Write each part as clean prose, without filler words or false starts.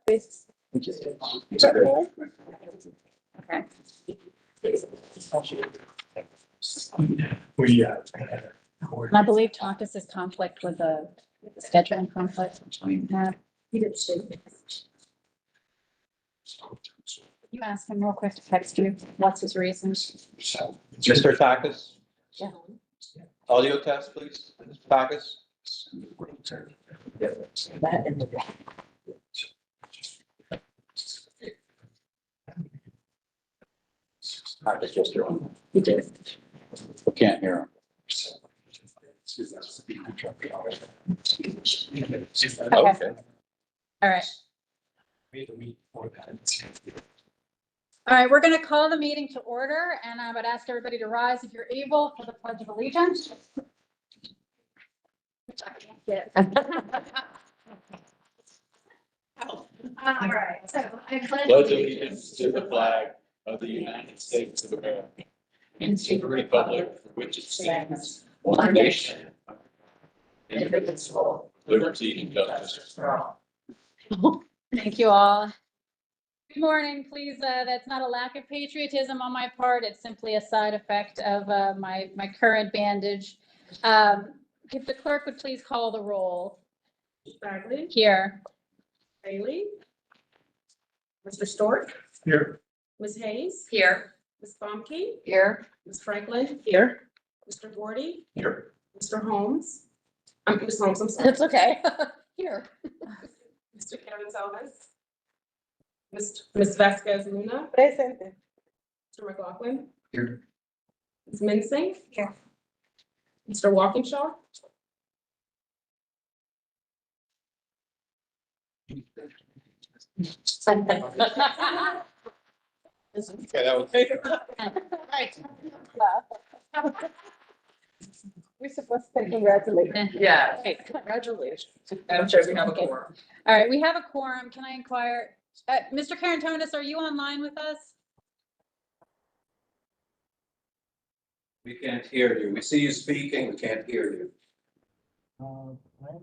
please. Okay. We, And I believe Takis's conflict was a scheduling conflict. He did say. You ask him real quick to text you. What's his reason? Mr. Takis? Yeah. Audio test, please. Takis? That in the. Takis just your one. He did. Can't hear him. Okay. All right. All right, we're going to call the meeting to order, and I would ask everybody to rise if you're able for the Pledge of Allegiance. Which I can't get. All right, so I Pledge allegiance to the flag of the United States of America and to the republic for which it stands, one nation, indivisible, liberty and justice for all. Thank you all. Good morning, please. That's not a lack of patriotism on my part. It's simply a side effect of my current bandage. If the clerk would please call the roll. Bagley, Here. Bailey. Mr. Stork, Here. Ms. Hayes, Here. Ms. Bomke, Here. Ms. Franklin. Here. Mr. Gordy, Here. Mr. Holmes. Ms. Holmes, I'm sorry. That's okay. Here. Mr. Kevin Salvis. Ms. Vasquez Luna, Presente. Mr. McLaughlin. Here. Ms. Mincing. Here. Mr. Walkinshaw. Okay, that was. Right. We're supposed to say congratulations. Yeah. Congratulations. I'm sure we have a Okay. quorum. All right, we have a quorum. Can I inquire? Mr. Karantonis, are you online with us? We can't hear you. We see you speaking, we can't hear you.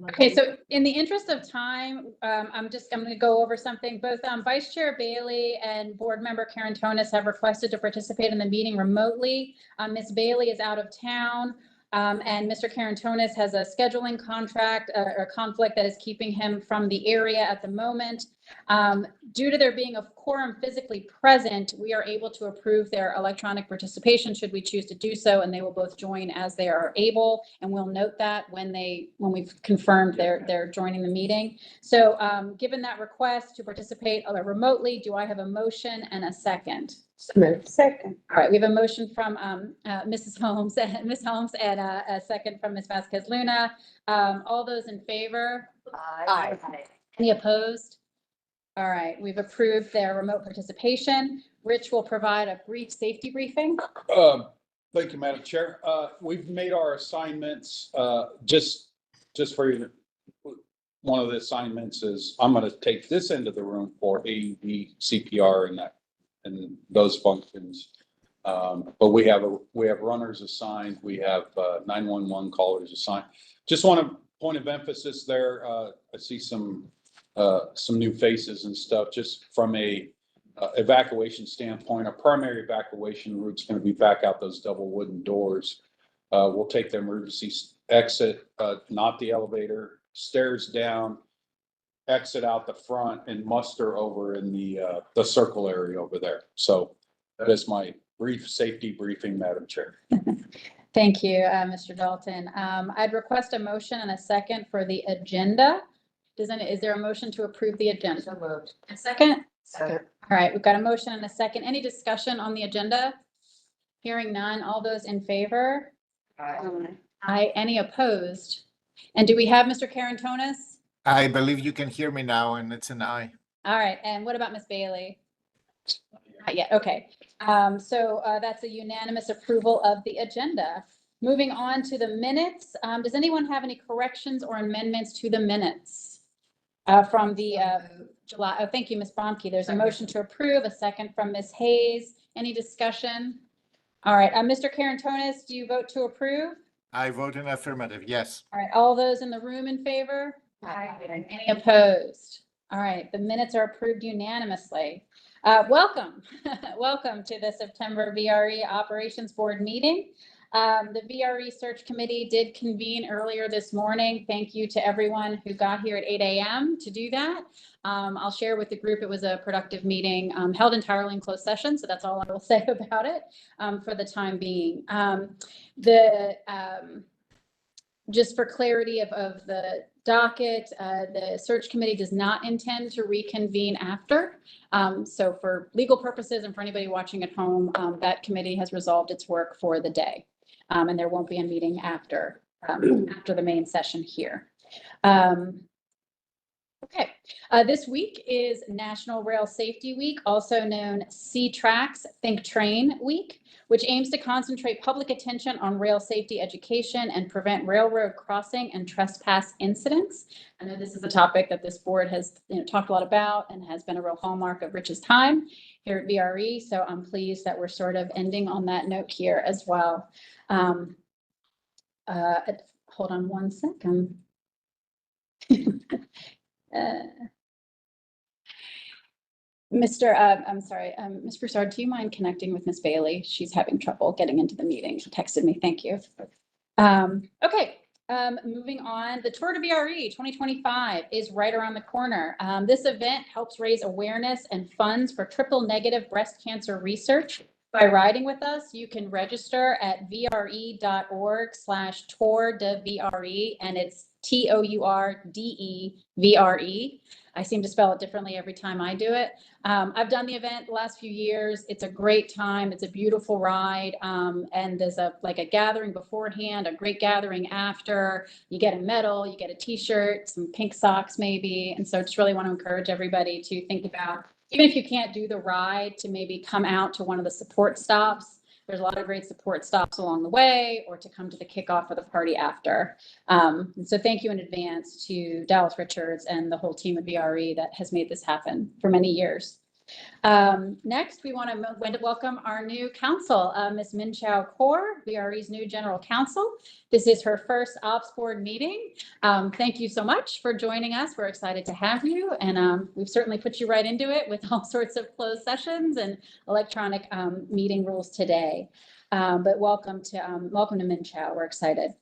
Okay, so in the interest of time, I'm going to go over something. Both Vice Chair Bailey and Board Member Karantonis have requested to participate in the meeting remotely. Ms. Bailey is out of town. And Mr. Karantonis has a scheduling contract or conflict that is keeping him from the area at the moment. Due to there being a quorum physically present, we are able to approve their electronic participation should we choose to do so, and they will both join as they are able. And we'll note that when we've confirmed they're joining the meeting. So given that request to participate remotely, do I have a motion and a second? Second. All right, we have a motion from Ms. Holmes and a second from Ms. Vasquez Luna. All those in favor? Aye. Any opposed? All right, we've approved their remote participation. Rich will provide a brief safety briefing. Thank you, Madam Chair. We've made our assignments, just for you. One of the assignments is I'm going to take this into the room for AED, CPR and those functions. But we have runners assigned. We have 911 callers assigned. Just want a point of emphasis there. I see some new faces and stuff. Just from a evacuation standpoint, our primary evacuation route's going to be back out those double wooden doors. We'll take the emergency exit, not the elevator, stairs down, exit out the front, and muster over in the circle area over there. So that is my brief safety briefing, Madam Chair. Thank you, Mr. Dalton. I'd request a motion and a second for the agenda. Is there a motion to approve the agenda? So moved. A second? Second. All right, we've got a motion and a second. Any discussion on the agenda? Hearing none. All those in favor? Aye. Any opposed? And do we have Mr. Karantonis? I believe you can hear me now, and it's an aye. All right, and what about Ms. Bailey? Not yet, okay. So that's a unanimous approval of the agenda. Moving on to the minutes. Does anyone have any corrections or amendments to the minutes from the July? Oh, thank you, Ms. Bomke. There's a motion to approve, a second from Ms. Hayes. Any discussion? All right, Mr. Karantonis, do you vote to approve? I vote in affirmative, yes. All right, all those in the room in favor? Aye. Any opposed? All right, the minutes are approved unanimously. Welcome, welcome to the September VRE Operations Board meeting. The VRE Search Committee did convene earlier this morning. Thank you to everyone who got here at 8 a.m. to do that. I'll share with the group, it was a productive meeting held entirely in closed session, so that's all I will say about it for the time being. Just for clarity of the docket, the search committee does not intend to reconvene after. So for legal purposes and for anybody watching at home, that committee has resolved its work for the day. And there won't be a meeting after the main session here. Okay, this week is National Rail Safety Week, also known C-TRAX Think Train Week, which aims to concentrate public attention on rail safety education and prevent railroad crossing and trespass incidents. I know this is a topic that this board has talked a lot about and has been a real hallmark of Rich's time here at VRE. So I'm pleased that we're sort of ending on that note here as well. Hold on one second. Ms. Broussard, do you mind connecting with Ms. Bailey? She's having trouble getting into the meeting. She texted me. Thank you. Okay, moving on. The Tour de VRE 2025 is right around the corner. This event helps raise awareness and funds for triple-negative breast cancer research. By riding with us, you can register at vre.org/tour-de-VRE, and it's TOURDEVRE. I seem to spell it differently every time I do it. I've done the event the last few years. It's a great time. It's a beautiful ride. And there's a gathering beforehand, a great gathering after. You get a medal, you get a t-shirt, some pink socks maybe. And so just really want to encourage everybody to think about, even if you can't do the ride, to maybe come out to one of the support stops. There's a lot of great support stops along the way, or to come to the kickoff or the party after. So thank you in advance to Dallas Richards and the whole team at VRE that has made this happen for many years. Next, we want to welcome our new counsel, Ms. Min Chao Kaur, VRE's new general counsel. This is her first ops board meeting. Thank you so much for joining us. We're excited to have you, and we've certainly put you right into it with all sorts of closed sessions and electronic meeting rules today. But welcome to Min Chao. We're excited.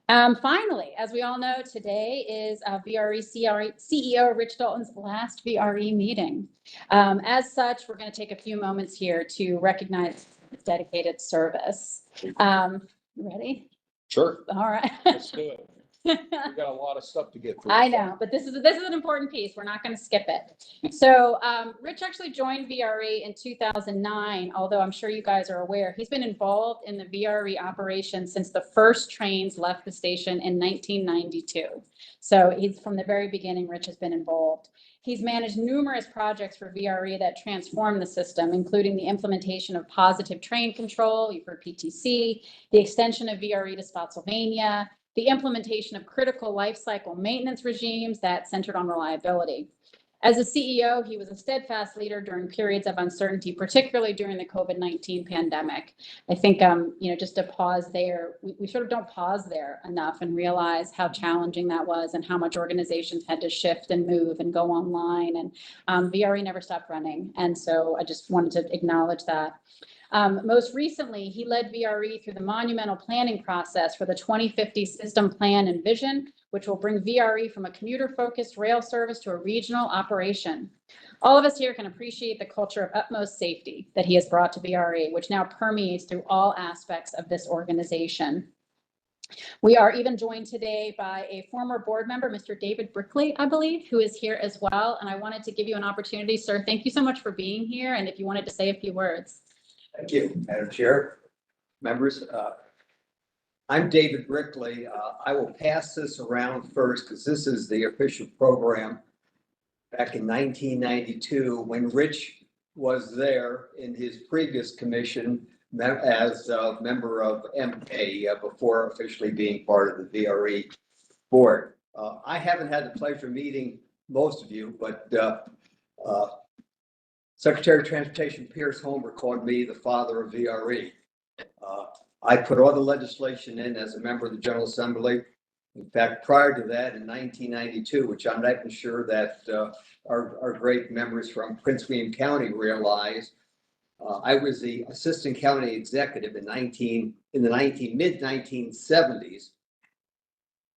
Finally, as we all know, today is VRE CEO Rich Dalton's last VRE meeting. As such, we're going to take a few moments here to recognize his dedicated service. Ready? Sure. All right. Let's do it. We got a lot of stuff to get through. I know, but this is an important piece. We're not going to skip it. So Rich actually joined VRE in 2009, although I'm sure you guys are aware, he's been involved in the VRE operation since the first trains left the station in 1992. So he's from the very beginning, Rich has been involved. He's managed numerous projects for VRE that transformed the system, including the implementation of positive train control, you've heard PTC, the extension of VRE to Spotsylvania, the implementation of critical life cycle maintenance regimes that centered on reliability. As a CEO, he was a steadfast leader during periods of uncertainty, particularly during the COVID-19 pandemic. I think, just to pause there, we sort of don't pause there enough and realize how challenging that was and how much organizations had to shift and move and go online. And VRE never stopped running. And so I just wanted to acknowledge that. Most recently, he led VRE through the monumental planning process for the 2050 system plan and vision, which will bring VRE from a commuter-focused rail service to a regional operation. All of us here can appreciate the culture of utmost safety that he has brought to VRE, which now permeates through all aspects of this organization. We are even joined today by a former board member, Mr. David Brickley, I believe, who is here as well. And I wanted to give you an opportunity, sir. Thank you so much for being here. And if you wanted to say a few words. Thank you, Madam Chair, members. I'm David Brickley. I will pass this around first because this is the official program back in 1992 when Rich was there in his previous commission as a member of MK before officially being part of the VRE board. I haven't had the pleasure of meeting most of you, but Secretary of Transportation Pierce Homer called me the father of VRE. I put all the legislation in as a member of the General Assembly. In fact, prior to that, in 1992, which I'm not even sure that our great members from Prince William County realize, I was the assistant county executive in the mid 1970s.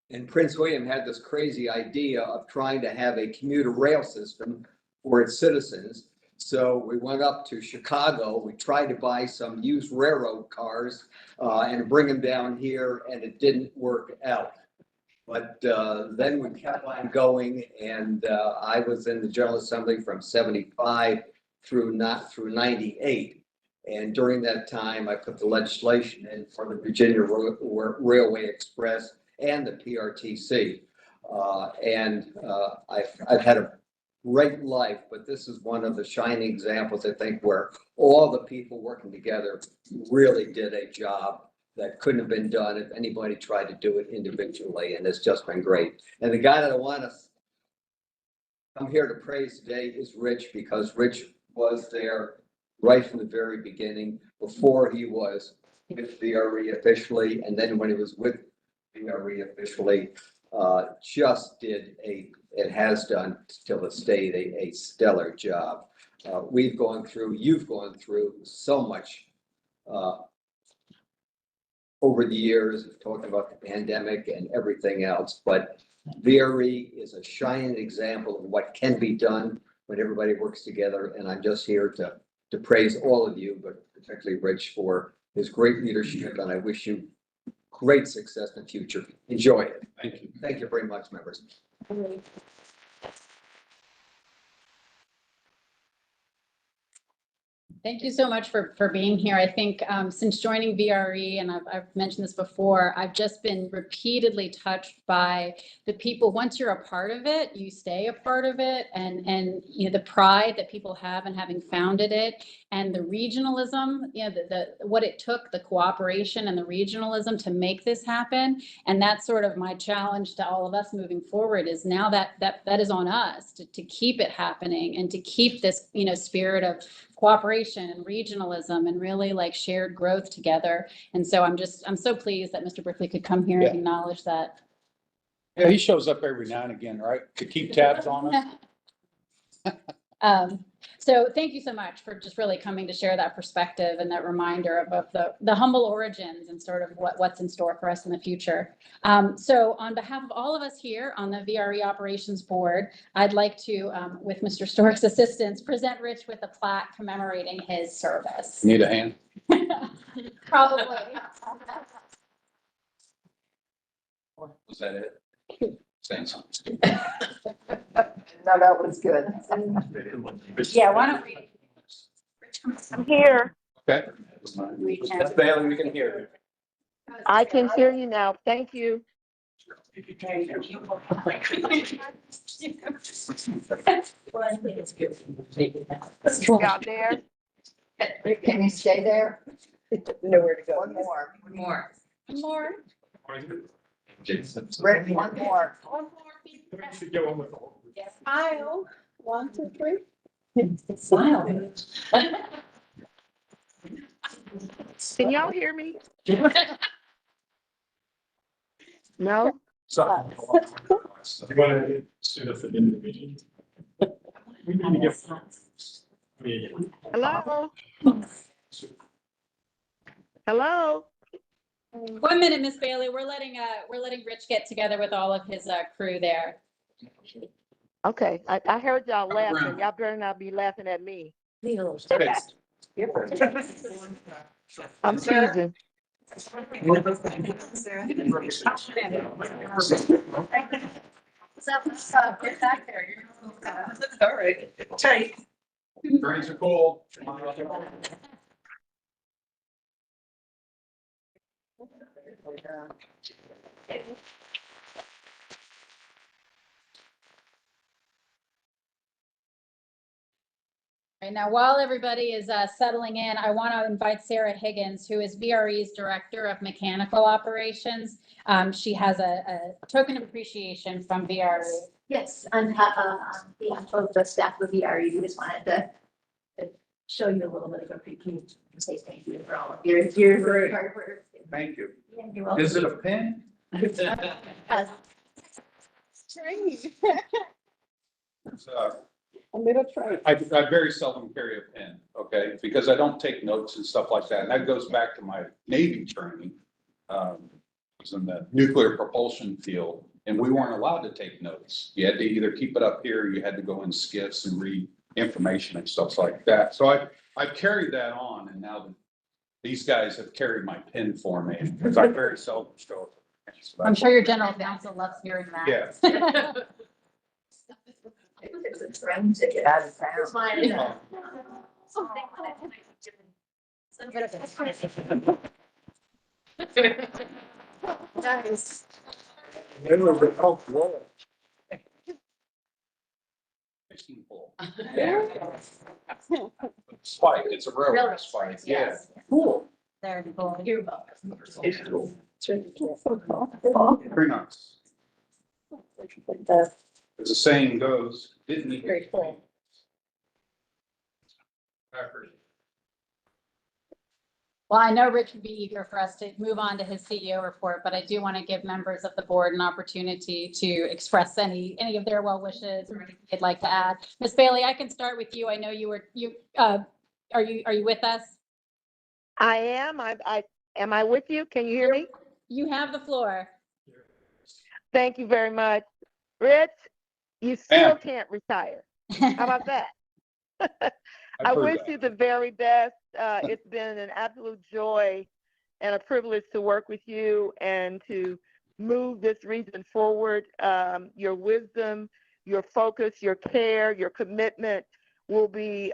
And Prince William had this crazy idea of trying to have a commuter rail system for its citizens. So we went up to Chicago. We tried to buy some used railroad cars and bring them down here, and it didn't work out. But then we kept on going, and I was in the General Assembly from 75 through 98. And during that time, I put the legislation in for the Virginia Railway Express and the PRTC. I've had a great life, but this is one of the shining examples, I think, where all the people working together really did a job that couldn't have been done if anybody tried to do it individually, and it's just been great. And the guy that I want to come here to praise today is Rich, because Rich was there right from the very beginning, before he was with VRE officially, and then when he was with VRE officially, just did it has done till this day a stellar job. You've gone through so much over the years, talking about the pandemic and everything else, but VRE is a shining example of what can be done when everybody works together. And I'm just here to praise all of you, but particularly Rich for his great leadership. And I wish you great success in the future. Enjoy it. Thank you. Thank you very much, members. Thank you so much for being here. I think since joining VRE, and I've mentioned this before, I've just been repeatedly touched by the people. Once you're a part of it, you stay a part of it, and you know, the pride that people have in having founded it, and the regionalism, you know, the what it took, the cooperation and the regionalism to make this happen. And that's sort of my challenge to all of us moving forward, is now that is on us to keep it happening and to keep this, you know, spirit of cooperation and regionalism and really like shared growth together. And so I'm so pleased that Mr. Brickley could come here and acknowledge that. Yeah, he shows up every now and again, right? To keep tabs on us. So thank you so much for just really coming to share that perspective and that reminder of the humble origins and sort of what's in store for us in the future. So on behalf of all of us here on the VRE Operations Board, I'd like to, with Mr. Stork's assistance, present Rich with a plaque commemorating his service. Need a hand? Probably. Was that it? Saying something. No, that was good. Yeah, why don't we? I'm here. Okay. Ms. Bailey, we can hear you. I can hear you now. Thank you. Got there? Can you stay there? Nowhere to go. One more. More. More. Rick, one more. Smile. 1, 2, 3. Smile. Can y'all hear me? No? You want to sit at the end of the meeting? We need to get. Hello? Hello? 1 minute, Miss Bailey. We're letting Rich get together with all of his crew there. Okay, I heard y'all laughing. Y'all better not be laughing at me. I'm teasing. All right. Tight. Drinks are cool. Right now, while everybody is settling in, I want to invite Sarah Higgins, who is VRE's Director of Mechanical Operations. She has a token of appreciation from VRE. Yes, on behalf of the staff of the VRE, we just wanted to show you a little bit of appreciation and say thank you for all of your hard work. Thank you. Yeah, you're welcome. Is it a pen? Uh, It's, I very seldom carry a pen, okay, because I don't take notes and stuff like that. And that goes back to my Navy training. I was in the nuclear propulsion field, and we weren't allowed to take notes. You had to either keep it up here, or you had to go in skiffs and read information and stuff like that. So I've carried that on, and now these guys have carried my pen for me, because I very seldom show up. So I'm sure your general counsel loves hearing that. Yeah. It's a trend to get out of town. It's mine. Yeah. Nice. Fishing pole. Spike, it's a railroad Railroad spike, spikes, yeah. yes. Cool. Very cool. You're welcome. Very nice. As the saying goes, didn't he? Very cool. Well, I know Rich would be eager for us to move on to his CEO report, but I do want to give members of the board an opportunity to express any of their well wishes or anything they'd like to add. Ms. Bailey, I can start with you. I know are you with us? I am. Am I with you? Can you hear me? You have the floor. Thank you very much. Rich, you still can't retire. How about that? I wish you the very best. It's been an absolute joy and a privilege to work with you and to move this region forward. Your wisdom, your focus, your care, your commitment we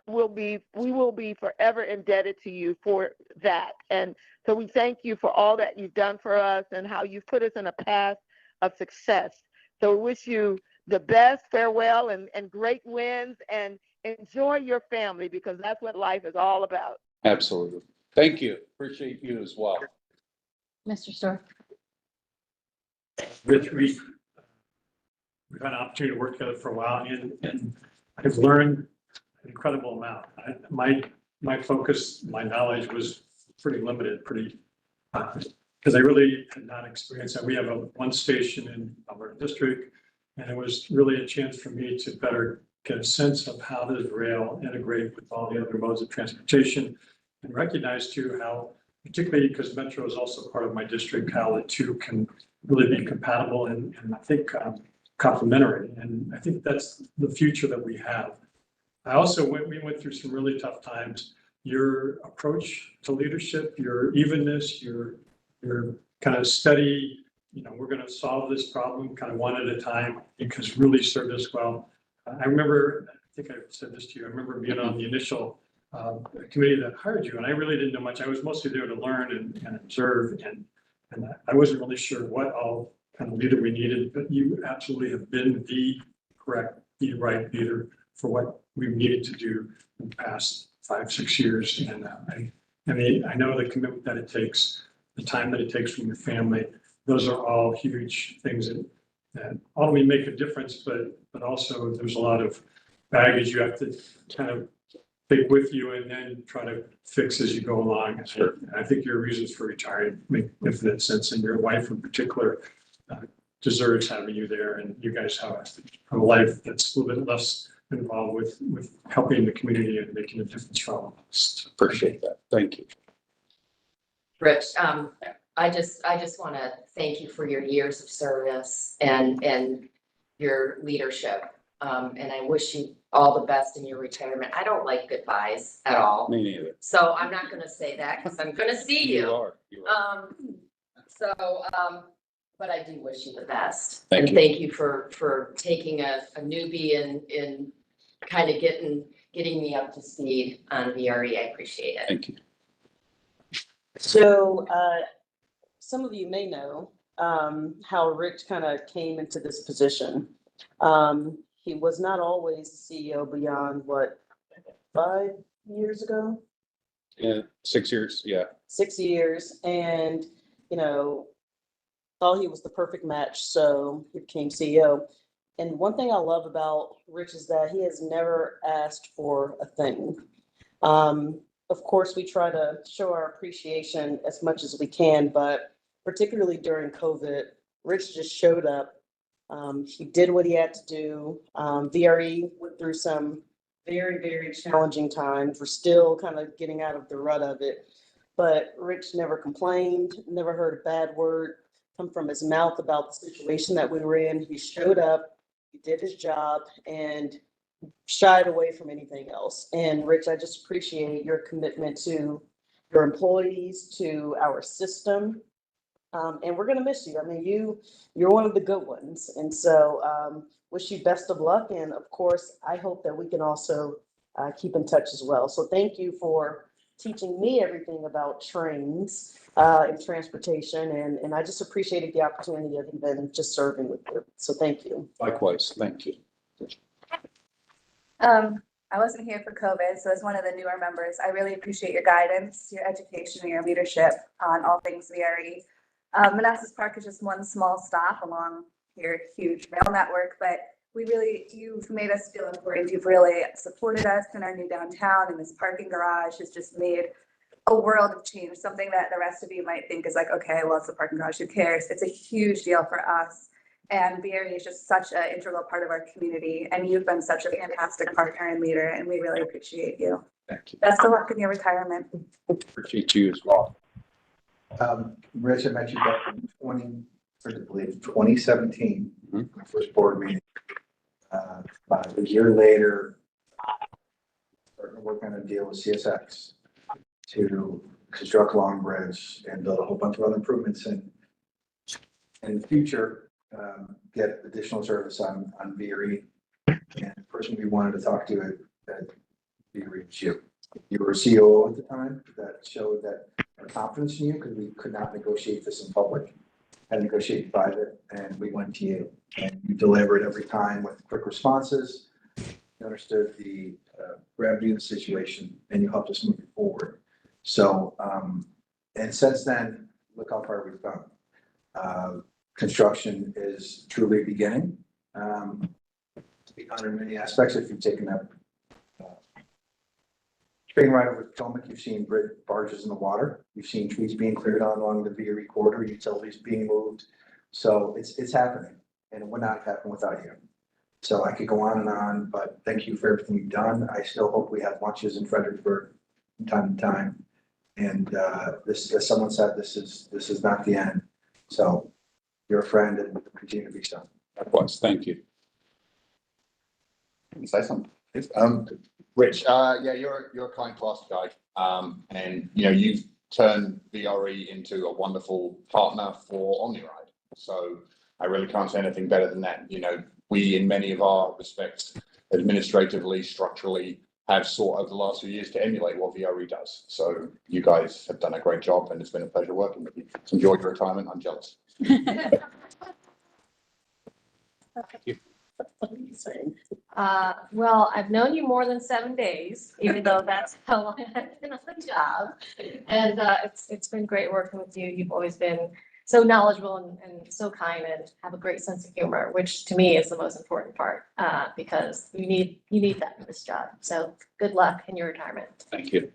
will be forever indebted to you for that. And so we thank you for all that you've done for us and how you've put us in a path of success. So we wish you the best, farewell, and great wins, and enjoy your family, because that's what life is all about. Absolutely. Thank you. Appreciate you as well. Mr. Storr. Rich, we've had an opportunity to work together for a while, and I've learned an incredible amount. My focus, my knowledge was pretty limited, because I really had not experienced that. We have one station in our district, and it was really a chance for me to better get a sense of how does rail integrate with all the other modes of transportation, and recognize too how, particularly because Metro is also part of my district, how the two can really be compatible and I think complementary. And I think that's the future that we have. We went through some really tough times. Your approach to leadership, your evenness, your kind of steady, we're going to solve this problem kind of one at a time, because really served us well. I remember, I think I said this to you, I remember being on the initial committee that hired you, and I really didn't know much. I was mostly there to learn and observe, and I wasn't really sure what all kind of leader we needed, but you absolutely have been the right leader for what we've needed to do in the past 5-6 years. And I know the commitment that it takes, the time that it takes from your family. Those are all huge things that not only make a difference, but also there's a lot of baggage you have to kind of take with you and then try to fix as you go along. Sure. I think your reasons for retiring make infinite sense, and your wife in particular deserves having you there, and you guys have a life that's a little bit less involved with helping the community and making a difference for all of us. Appreciate that. Thank you. Rich, I just want to thank you for your years of service and your leadership. And I wish you all the best in your retirement. I don't like goodbyes at all. Me neither. So I'm not going to say that because I'm going to see you. You are. But I do wish you the best. Thank and you. Thank you for taking a newbie and kind of getting me up to speed on VRE. I appreciate it. Thank you. So some of you may know how Rich kind of came into this position. He was not always the CEO beyond 5 years ago? Yeah, 6 years. Yeah. 6 years. And, thought he was the perfect match. So he became CEO. And one thing I love about Rich is that he has never asked for a thing. Of course, we try to show our appreciation as much as we can, but particularly during COVID, Rich just showed up He did what he had to do. VRE went through some very, very challenging times. We're still kind of getting out of the rut of it. But Rich never complained, never heard a bad word come from his mouth about the situation that we were in. He showed up, he did his job, and shied away from anything else. And Rich, I just appreciate your commitment to your employees, to our system. And we're gonna miss you. I mean, you're one of the good ones. And so wish you best of luck. And of course, I hope that we can also keep in touch as well. So thank you for teaching me everything about trains and transportation. And I just appreciated the opportunity of even just serving with you. So thank you. Likewise, thank you. I wasn't here for COVID, so as one of the newer members, I really appreciate your guidance, your education, and your leadership on all things VRE. Manassas Park is just one small stop along your huge rail network, but you've made us feel important. You've really supported us in our new downtown, and this parking garage has just made a world of change, something that the rest of you might think is like, okay, well, it's a parking garage, who cares? It's a huge deal for us. And VRE is just such an integral part of our community, and you've been such a fantastic partner and leader, and we really appreciate you. Thank you. Best of luck in your retirement. Appreciate you as well. Rich, I met you back in 2017, my first board meeting. About a year later, starting to work on a deal with CSX to construct Long Bridge and build a whole bunch of other improvements in the future. Get additional service on VRE. And the person we wanted to talk to at VRE was you. You were COO at the time. That showed that our confidence in you, because we could not negotiate this in public, had to negotiate in private, and we went to you. And you delivered every time with quick responses. You understood the gravity of the situation, and you helped us move it forward. So, and since then, look how far we've come. Construction is truly beginning. Under many aspects, if you've taken that train ride over Potomac, you've seen barges in the water. You've seen trees being cleared on along the VRE corridor, utilities being moved. So it's happening, and it would not have happened without you. So I could go on, but thank you for everything you've done. I still hope we have lunches in Fredericksburg from time to time. And this, as someone said, this is not the end. So you're a friend, and will continue to be so. Likewise, thank you. Say something. Rich, yeah, you're a kind class guy. And you've turned VRE into a wonderful partner for OmniRide. So I really can't say anything better than that. We, in many of our respects, administratively, structurally, have sought over the last few years to emulate what VRE does. So you guys have done a great job, and it's been a pleasure working with you. Enjoy your retirement. I'm jealous. Well, I've known you more than 7 days, even though that's how long I've been on the job. And it's been great working with you. You've always been so knowledgeable and so kind, and have a great sense of humor, which to me is the most important part, because you need that in this job. So good luck in your retirement. Thank you.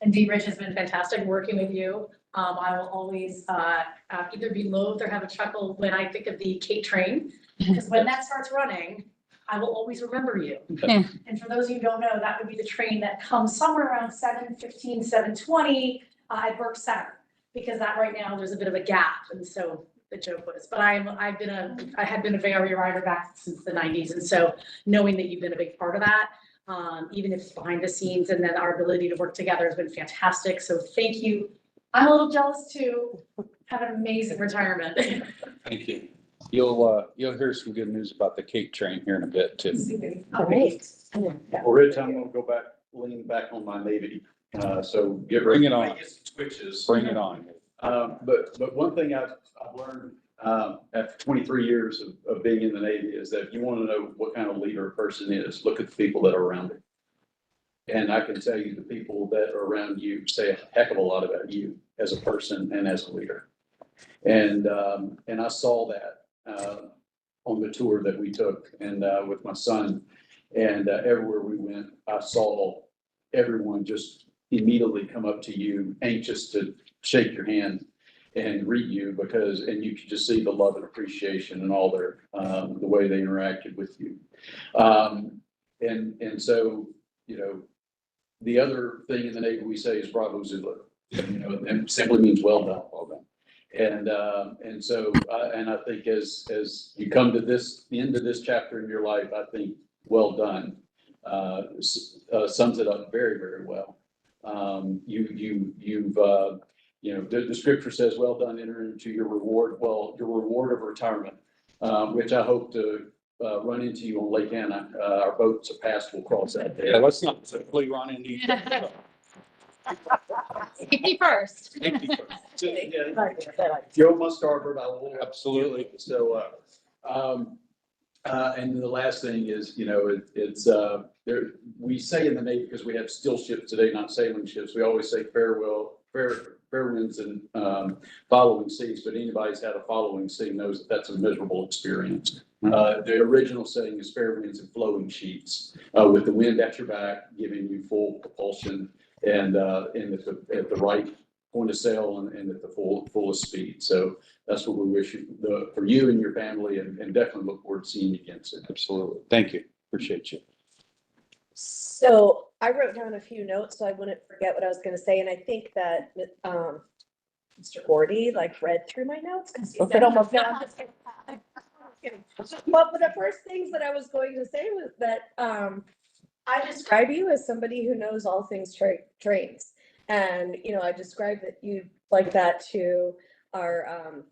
And Rich, has been fantastic working with you. I will always either be loath or have a chuckle when I think of the Kate train, because when that starts running, I will always remember you. Yeah. And for those of you who don't know, that would be the train that comes somewhere around 7:15, 7:20 at Burke Center, because that right now there's a bit of a gap, and so the joke was. But I had been a VRE rider back since the 90s, and so knowing that you've been a big part of that. Even if it's behind the scenes, and then our ability to work together has been fantastic. So thank you. I'm a little jealous too. Have an amazing retirement. Thank you. You'll hear some good news about the Kate train here in a bit too. All right. Well, Rich, I'm gonna go back, lean back on my Navy. So get ready. Bring it on. Get some switches. Bring it on. But one thing I've learned after 23 years of being in the Navy is that if you want to know what kind of leader a person is, look at the people that are around him. And I can tell you the people that are around you say a heck of a lot about you as a person and as a leader. And I saw that on the tour that we took, and with my son, and everywhere we went, I saw everyone just immediately come up to you, anxious to shake your hand. and greet you and you could just see the love and appreciation and all their, the way they interacted with you. And so, you know, the other thing in the Navy we say is bravo Zulu, you know, and it simply means well done, well done. And so, and I think as you come to the end of this chapter in your life, I think well done, sums it up very, very well. You've, you know, the scripture says, well done, enter into your reward. Well, your reward of retirement, which I hope to run into you on Lake Anna. Our boats are past, we'll cross that day. Yeah, let's not simply run into each other. Safety first. Joe must starboard, I will. Absolutely. So, and the last thing is, you know, it's there, we say in the Navy, because we have still ships today, not sailing ships, we always say fair winds and following seas, but anybody who's had a following sea knows that that's a miserable experience. The original saying is fair winds and flowing sheets, with the wind at your back, giving you full propulsion and at the right point of sail and at the fullest speed. So that's what we wish you, for you and your family, and definitely look forward to seeing you again soon. Absolutely. Thank you. Appreciate you. So I wrote down a few notes so I wouldn't forget what I was going to say, and I think that Mr. Gordy like read through my notes because he said almost no. I'm just kidding. But the first things that I was going to say was that I describe you as somebody who knows all things trains, and you know I described that you like that to our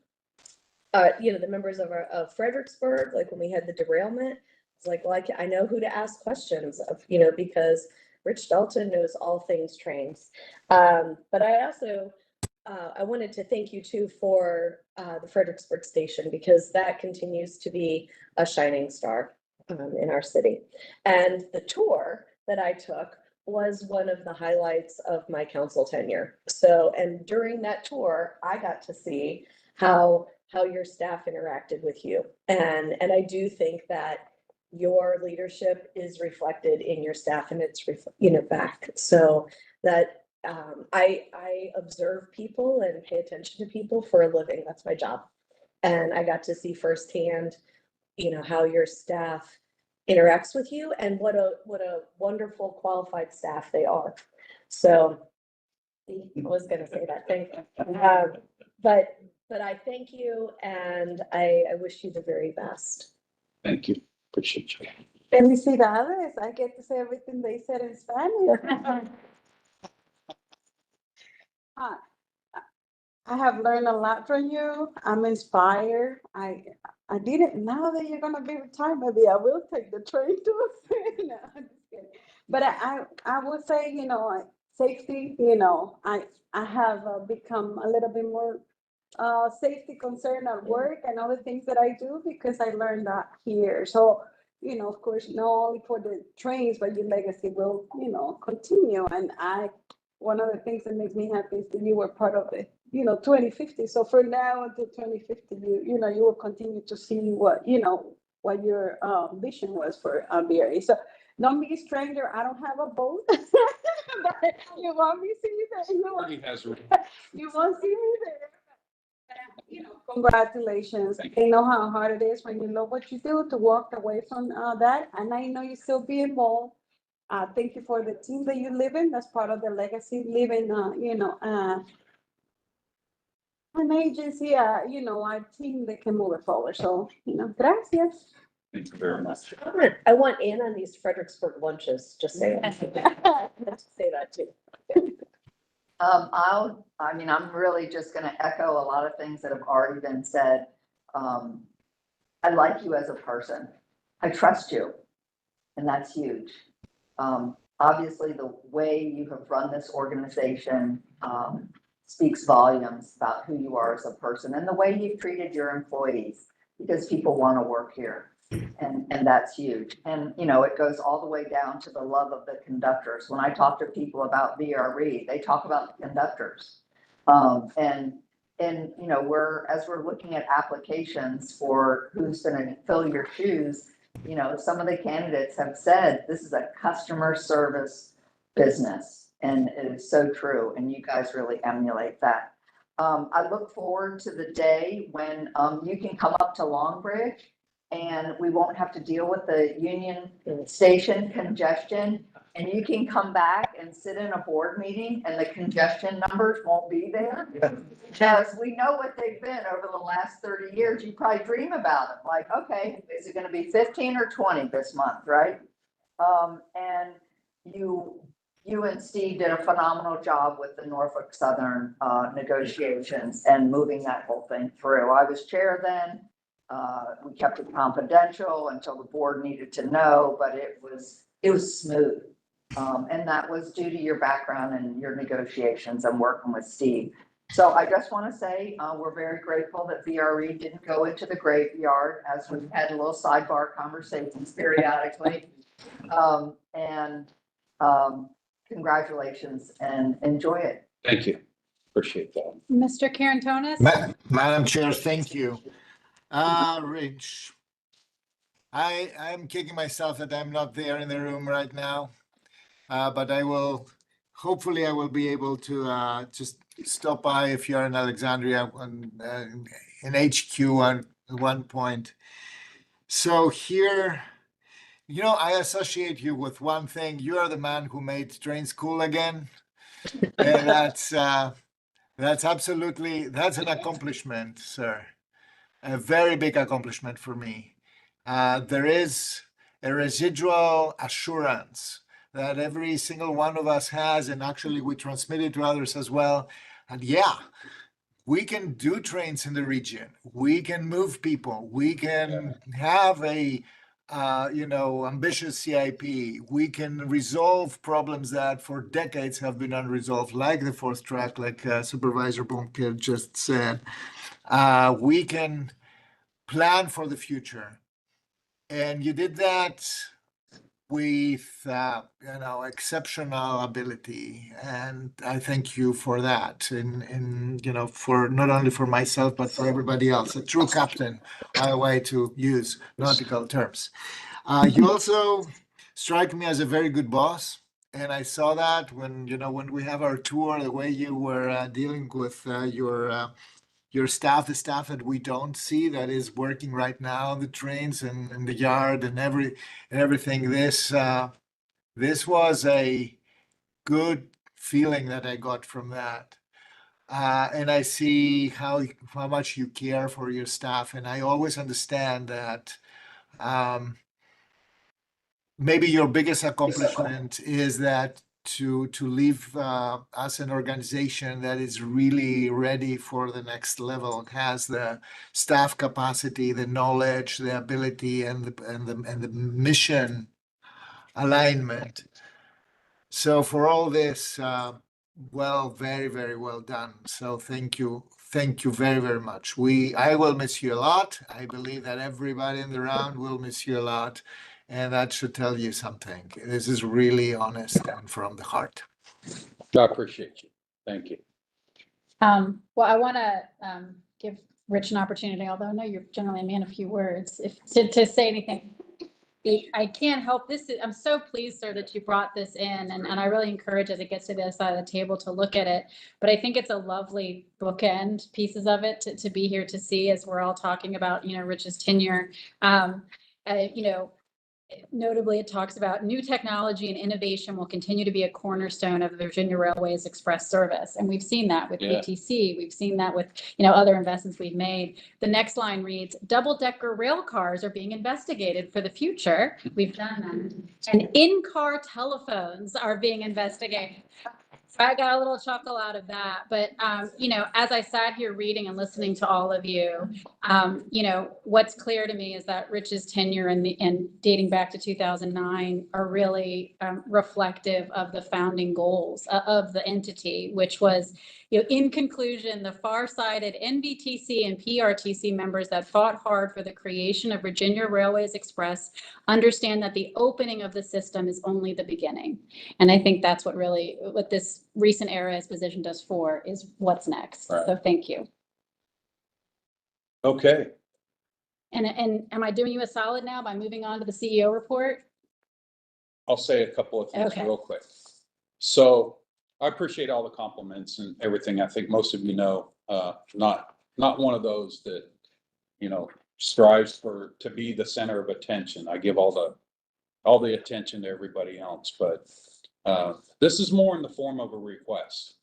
you know the members of Fredericksburg, like when we had the derailment. It's like, well, I know who to ask questions of, you know, because Rich Dalton knows all things trains. But I also, I wanted to thank you too for the Fredericksburg station, because that continues to be a shining star in our city. And the tour that I took was one of the highlights of my council tenure. So, and during that tour, I got to see how your staff interacted with you. And I do think that your leadership is reflected in your staff, and it's you know back, so that I observe people and pay attention to people for a living. That's my job, and I got to see firsthand, you know, how your staff interacts with you and what a wonderful qualified staff they are. So I was going to say that. Thank you. But I thank you, and I wish you the very best. Thank you. Appreciate you. Felicidades. I get to say everything they said in Spanish. I have learned a lot from you. I'm inspired. I didn't, now that you're gonna be retired, maybe I will take the train to no, I'm just kidding. But I would say, you know, safety, you know, I have become a little bit more safety concern at work and other things that I do, because I learned that here. So, you know, of course, not only for the trains, but your legacy will, you know, continue. And one of the things that makes me happy is that you were part of it, you know, 2050. So for now until 2050, you know, you will continue to see what, you know, what your vision was for VRE. So don't be a stranger. I don't have a boat. But you want me to see you there. You won't see me there. You know, congratulations. I know how hard it is when you love what you do to walk away from that. And I know you still be involved. Thank you for the team that you live in. That's part of the legacy, living, you know, an agency, you know, a team that can move it forward. So, you know, gracias. Thank you very much. I want in on these Fredericksburg lunches, just say that. Say that too. I'm really just gonna echo a lot of things that have already been said. I like you as a person. I trust you, and that's huge. Obviously, the way you have run this organization speaks volumes about who you are as a person, and the way you've treated your employees, because people want to work here. And that's huge. And, you know, it goes all the way down to the love of the conductors. When I talk to people about VRE, they talk about the conductors. And, you know, as we're looking at applications for who's going to fill your shoes, you know, some of the candidates have said, this is a customer service business. And it is so true. And you guys really emulate that. I look forward to the day when, you can come up to Long Bridge and we won't have to deal with the Union Station congestion. And you can come back and sit in a board meeting and the congestion numbers won't be there. Because we know what they've been over the last 30 years. You probably dream about it, like, okay, is it gonna be 15 or 20 this month, right? And you and Steve did a phenomenal job with the Norfolk Southern negotiations and moving that whole thing through. I was chair then. We kept it confidential until the board needed to know, but it was smooth. And that was due to your background and your negotiations and working with Steve. So I just want to say, we're very grateful that VRE didn't go into the graveyard, as we've had little sidebar conversations periodically. Congratulations and enjoy it. Thank you. Appreciate that. Mr. Carantonis? Madam Chair, thank you. Rich, I'm kicking myself that I'm not there in the room right now. But hopefully I will be able to just stop by if you're in Alexandria in HQ at one point. So here, I associate you with one thing. You are the man who made trains cool again. And that's an accomplishment, sir. A very big accomplishment for me. There is a residual assurance that every single one of us has, and actually we transmit it to others as well. And yeah, we can do trains in the region. We can move people. We can have a ambitious CIP. We can resolve problems that for decades have been unresolved, like the fourth track, like Supervisor Bonker just said. We can plan for the future. And you did that with exceptional ability, and I thank you for that. And for not only for myself but for everybody else, a true captain, by the way, to use nautical terms. You also strike me as a very good boss, and I saw that when we have our tour, the way you were dealing with your staff, the staff that we don't see that is working right now on the trains and in the yard and everything. This was a good feeling that I got from that. And I see how much you care for your staff. And I always understand that maybe your biggest accomplishment is that to leave us an organization that is really ready for the next level, has the staff capacity, the knowledge, the ability, and the mission alignment. So for all this, very, very well done. So thank you very, very much. I will miss you a lot. I believe that everybody in the round will miss you a lot. And that should tell you something. This is really honest and from the heart. I appreciate you. Thank you. Well, I want to give Rich an opportunity, although I know you're generally a man of few words, to say anything. I can't help this. I'm so pleased, sir, that you brought this in, and I really encourage as it gets to the other side of the table to look at it. But I think it's a lovely bookend pieces of it to be here to see as we're all talking about, Rich's tenure. Notably, it talks about new technology and innovation will continue to be a cornerstone of the Virginia Railways Express service. And we've seen that with VTC. We've seen that with, other investments we've made. The next line reads, double-decker rail cars are being investigated for the future. We've done that. And in-car telephones are being investigated. So I got a little chuckle out of that. But, as I sat here reading and listening to all of you, what's clear to me is that Rich's tenure and dating back to 2009 are really reflective of the founding goals of the entity, which was, in conclusion, the far-sighted NVTC and PRTC members that fought hard for the creation of Virginia Railways Express understand that the opening of the system is only the beginning. And I think that's what this recent era has positioned us for, is what's next. Right. So thank you. Okay. And am I doing you a solid now by moving on to the CEO report? I'll say a couple of things real quick. So I appreciate all the compliments and everything. I think most of you know, not one of those that, you know, strives to be the center of attention. I give all the attention to everybody else, but this is more in the form of a request.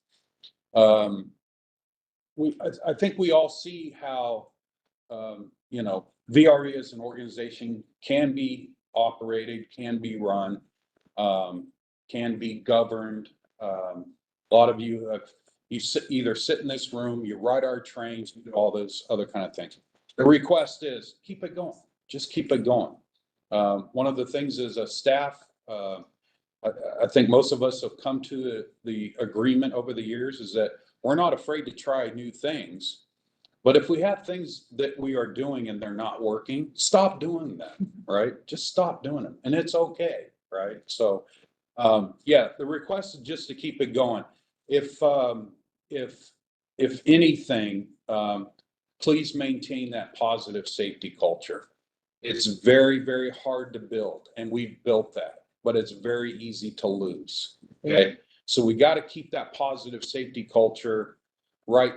I think we all see how, you know, VRE as an organization can be operated, can be run, can be governed. A lot of you have, either sit in this room, you ride our trains, you do all those other kind of things. The request is keep it going, just keep it going. One of the things as a staff, I think most of us have come to the agreement over the years is that we're not afraid to try new things. But if we have things that we are doing and they're not working, stop doing them, right? Just stop doing them, and it's okay, right? So, yeah, the request is just to keep it going. If anything, please maintain that positive safety culture. It's very, very hard to build, and we've built that, but it's very easy to lose. Okay, so we got to keep that positive safety culture right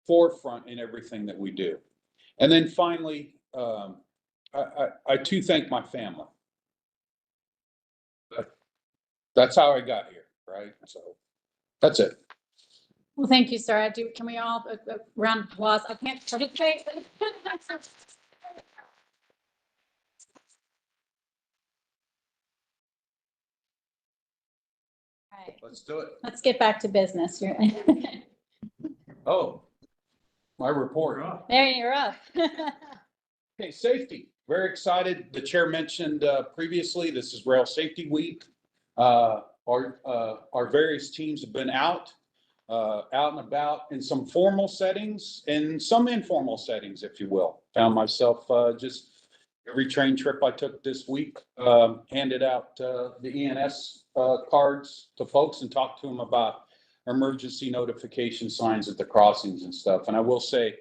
forefront in everything that we do. And then finally, I too thank my family. That's how I got here, right? So that's it. Well, thank you, sir. Can we all, a round of applause? I can't participate. Right. Let's do it. Let's get back to business. Oh, my report. There you're up. Okay, safety. Very excited. The chair mentioned previously, this is Rail Safety Week. Our various teams have been out and about in some formal settings and some informal settings, if you will. Found myself just every train trip I took this week, handed out the ENS cards to folks and talked to them about emergency notification signs at the crossings and stuff. And I will say,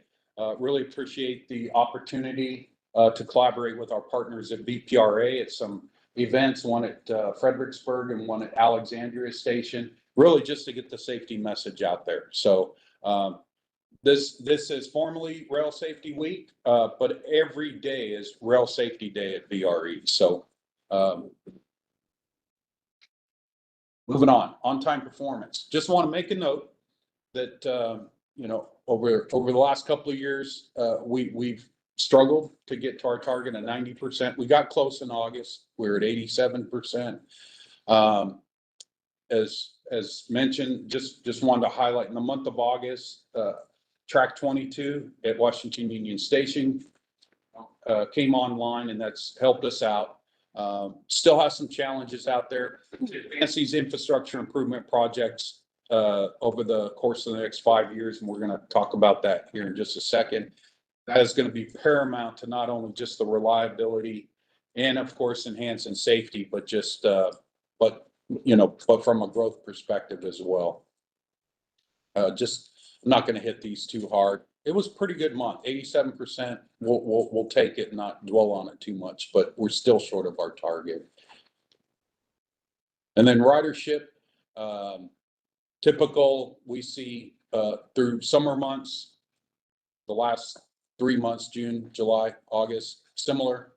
really appreciate the opportunity to collaborate with our partners at VPRA at some events, one at Fredericksburg and one at Alexandria Station, really just to get the safety message out there. So this is formally Rail Safety Week, but every day is Rail Safety Day at VRE. So moving on-time performance. Just want to make a note that you know, over the last couple of years, we've struggled to get to our target of 90%. We got close in August. We're at 87%. As mentioned, just wanted to highlight in the month of August, track 22 at Washington Union Station came online, and that's helped us out. Still has some challenges out there to advance these infrastructure improvement projects over the course of the next 5 years, and we're going to talk about that here in just a second. That is going to be paramount to not only just the reliability and, of course, enhancing safety, but just but from a growth perspective as well. I'm not going to hit these too hard. It was a pretty good month, 87%. We'll take it and not dwell on it too much, but we're still short of our target. And then ridership, typical, we see through summer months, the last 3 months, June, July, August, similar.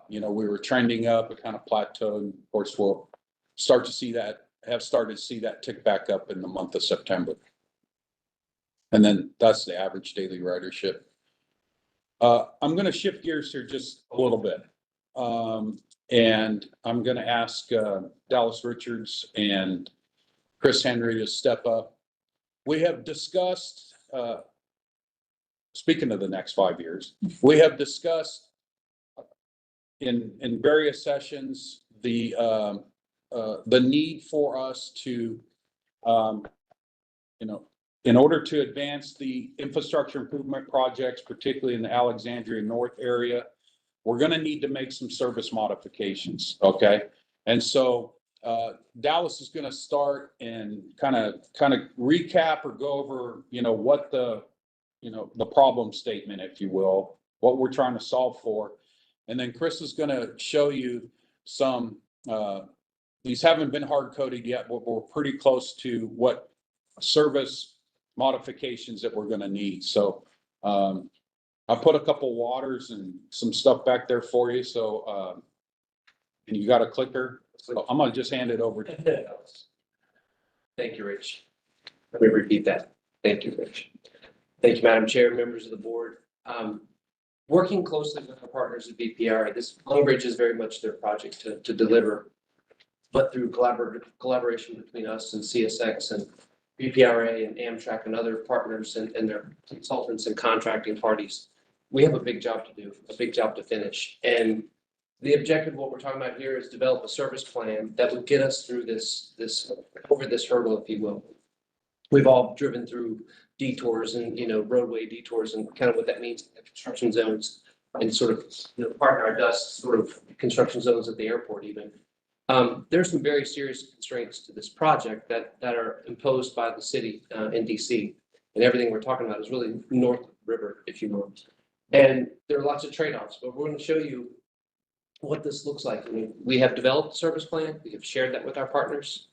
We were trending up, it kind of plateaued. Of course, we'll start to see that, have started to see that tick back up in the month of September. And then that's the average daily ridership. I'm going to shift gears here just a little bit. And I'm going to ask Dallas Richards and Chris Henry to step up. We have discussed, speaking of the next 5 years, we have discussed in various sessions the need for us to, in order to advance the infrastructure improvement projects, particularly in the Alexandria North area, we're going to need to make some service modifications. Okay. And so Dallas is going to start and kind of recap or go over, what the problem statement, if you will, what we're trying to solve for. And then Chris is going to show you some these haven't been hard coded yet, but we're pretty close to what service modifications that we're gonna need. So, I put a couple waters and some stuff back there for you. So, and you got a clicker. So I'm gonna just hand it over to you. Thank you, Rich. Let me repeat that. Thank you, Rich. Thank you, Madam Chair, members of the board. Working closely with our partners at VPR, this Long Bridge is very much their project to deliver, but through collaboration between us and CSX and VPRA and Amtrak and other partners and their consultants and contracting parties, we have a big job to do, a big job to finish. And the objective of what we're talking about here is develop a service plan that would get us through over this hurdle, if you will. We've all driven through detours and, roadway detours and kind of what that means in construction zones and sort of, park our dust sort of construction zones at the airport even. There's some very serious constraints to this project that are imposed by the city in DC. And everything we're talking about is really north of the river, if you will. And there are lots of trade-offs, but we're going to show you what this looks like. I mean, we have developed a service plan. We have shared that with our partners,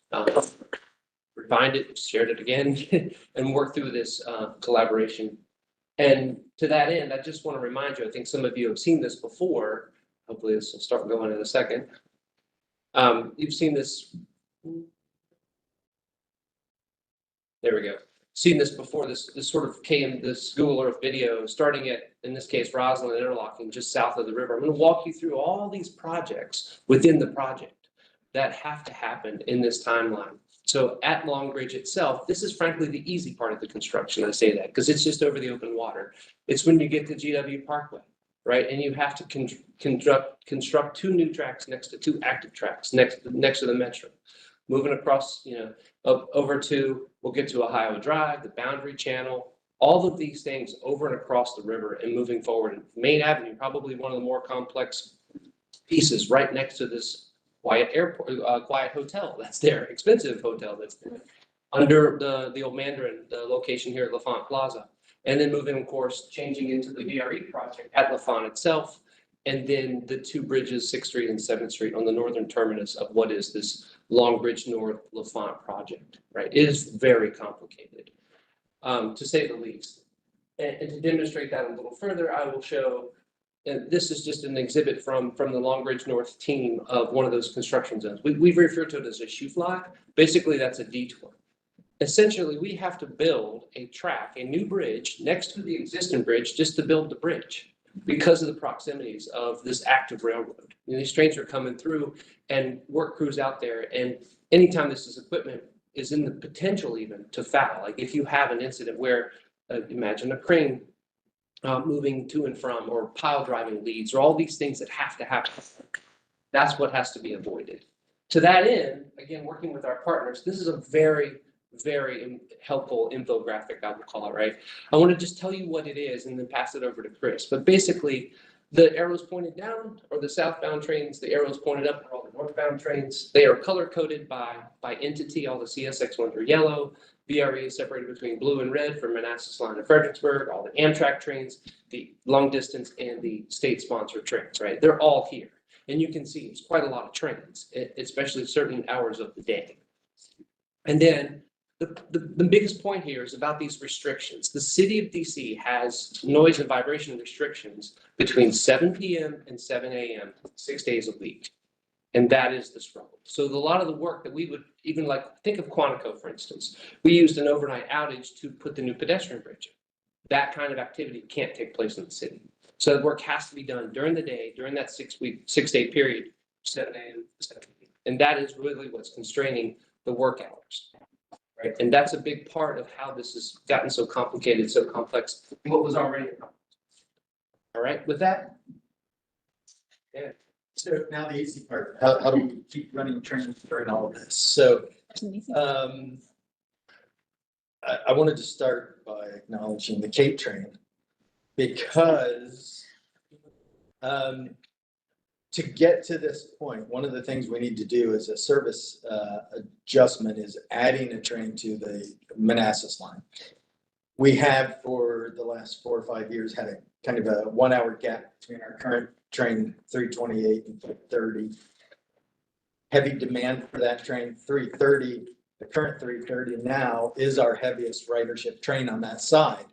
refined it, shared it again, and worked through this collaboration. And to that end, I just want to remind you, I think some of you have seen this before. Hopefully this will start going in a second. You've seen this. There we go. Seen this before. This sort of came, this Google Earth video, starting at, in this case, Roslyn Interlocking, just south of the river. I'm going to walk you through all these projects within the project that have to happen in this timeline. So at Long Bridge itself, this is frankly the easy part of the construction. I say that because it's just over the open water. It's when you get to GW Parkway, right? And you have to construct 2 new tracks next to 2 active tracks next to the metro. Moving across, over to, we'll get to Ohio Drive, the Boundary Channel, all of these things over and across the river and moving forward. Main Avenue, probably one of the more complex pieces right next to this quiet airport, quiet hotel that's there, expensive hotel that's there, under the old Mandarin, the location here at LaFont Plaza. And then moving, of course, changing into the VRE project at LaFont itself. And then the 2 bridges, 6th Street and 7th Street on the northern terminus of what is this Long Bridge North LaFont project, right? It is very complicated, to say the least. And to demonstrate that a little further, I will show, and this is just an exhibit from the Long Bridge North team of one of those construction zones. We refer to it as a shoe fly. Basically, that's a detour. Essentially, we have to build a track, a new bridge next to the existing bridge just to build the bridge, because of the proximities of this active railroad. These trains are coming through and work crews out there. And anytime this equipment is in the potential even to foul, like if you have an incident where, imagine a crane moving to and from, or pile driving leads, or all these things that have to happen, that's what has to be avoided. To that end, again, working with our partners, this is a very helpful infographic, I would call it, right? I want to just tell you what it is and then pass it over to Chris. But basically, the arrows pointed down are the southbound trains. The arrows pointed up are all the northbound trains. They are color-coded by entity. All the CSX ones are yellow. VRE is separated between blue and red for Manassas line of Fredericksburg. All the Amtrak trains, the long distance, and the state-sponsored trains, right? They're all here. And you can see it's quite a lot of trains, especially certain hours of the day. And then the biggest point here is about these restrictions. The city of DC has noise and vibration restrictions between 7 p.m. and 7 a.m. 6 days a week. And that is the struggle. So a lot of the work that we would even think of Quantico, for instance, we used an overnight outage to put the new pedestrian bridge in. That kind of activity can't take place in the city. So the work has to be done during the day, during that 6-day period, 7 a.m. to 7 p.m. And that is really what's constraining the work hours. Right. And that's a big part of how this has gotten so complicated, so complex, what was already complex. All right, with that. Yeah. So now the easy part, how do we keep running trains during all of this? So I wanted to start by acknowledging the Cape train, because to get to this point, one of the things we need to do as a service adjustment is adding a train to the Manassas line. We have, for the last 4 or 5 years, had a kind of a 1 hour gap between our current train 328 and 30. heavy demand for that train. 330, the current 330 now is our heaviest ridership train on that side.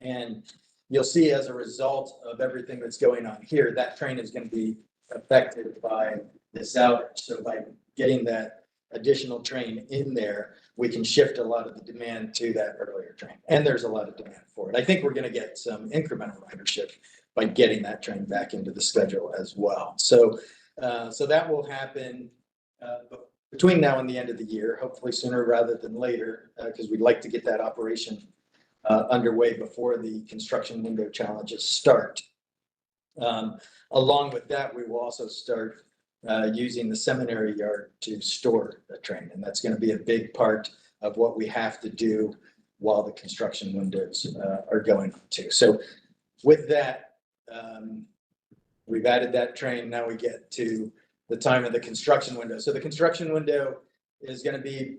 And you'll see as a result of everything that's going on here, that train is going to be affected by this outage. So by getting that additional train in there, we can shift a lot of the demand to that earlier train. And there's a lot of demand for it. I think we're going to get some incremental ridership by getting that train back into the schedule as well. So that will happen between now and the end of the year, hopefully sooner rather than later, because we'd like to get that operation underway before the construction window challenges start. Along with that, we will also start using the seminary yard to store the train. And that's going to be a big part of what we have to do while the construction windows are going on too. So with that, we've added that train. Now we get to the time of the construction window. So the construction window is going to be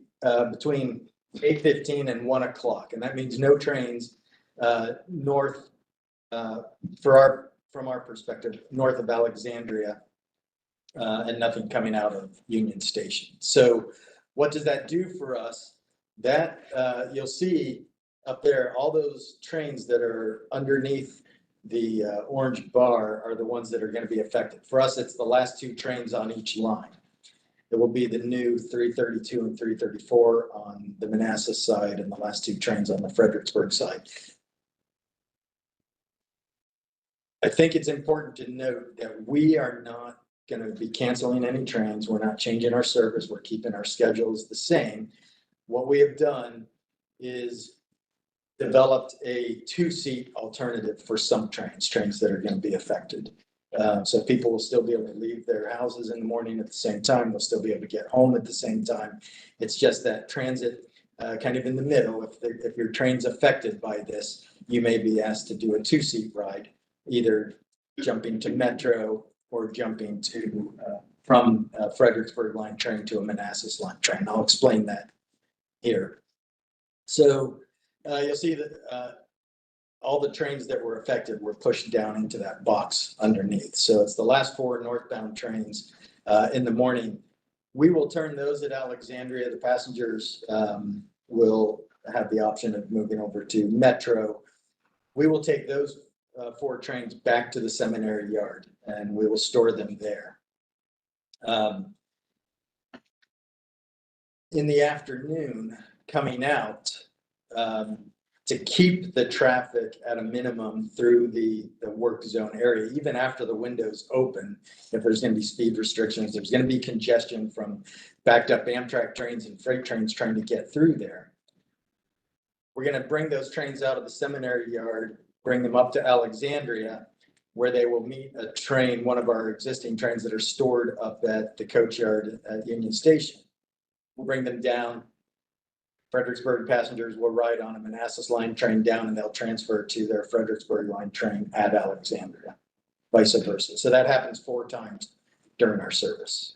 between 8:15 and 1 o'clock. And that means no trains north, from our perspective, north of Alexandria, and nothing coming out of Union Station. So what does that do for us? That you'll see up there, all those trains that are underneath the orange bar are the ones that are going to be affected. For us, it's the last two trains on each line. It will be the new 332 and 334 on the Manassas side and the last two trains on the Fredericksburg side. I think it's important to note that we are not going to be canceling any trains. We're not changing our service. We're keeping our schedules the same. What we have done is developed a two-seat alternative for some trains that are going to be affected. So people will still be able to leave their houses in the morning at the same time. They'll still be able to get home at the same time. It's just that transit kind of in the middle. If your train's affected by this, you may be asked to do a two-seat ride, either jumping to Metro or jumping to from Fredericksburg line train to a Manassas line train. I'll explain that here. So you'll see that all the trains that were affected were pushed down into that box underneath. So it's the last four northbound trains in the morning. We will turn those at Alexandria. The passengers will have the option of moving over to Metro. We will take those four trains back to the seminary yard and we will store them there. In the afternoon, coming out, to keep the traffic at a minimum through the work zone area, even after the windows open, if there's going to be speed restrictions, there's going to be congestion from backed up Amtrak trains and freight trains trying to get through there. We're going to bring those trains out of the seminary yard, bring them up to Alexandria, where they will meet a train, one of our existing trains that are stored up at the coach yard at Union Station. We'll bring them down. Fredericksburg passengers will ride on a Manassas line train down and they'll transfer to their Fredericksburg line train at Alexandria, vice versa. So that happens 4 times during our service.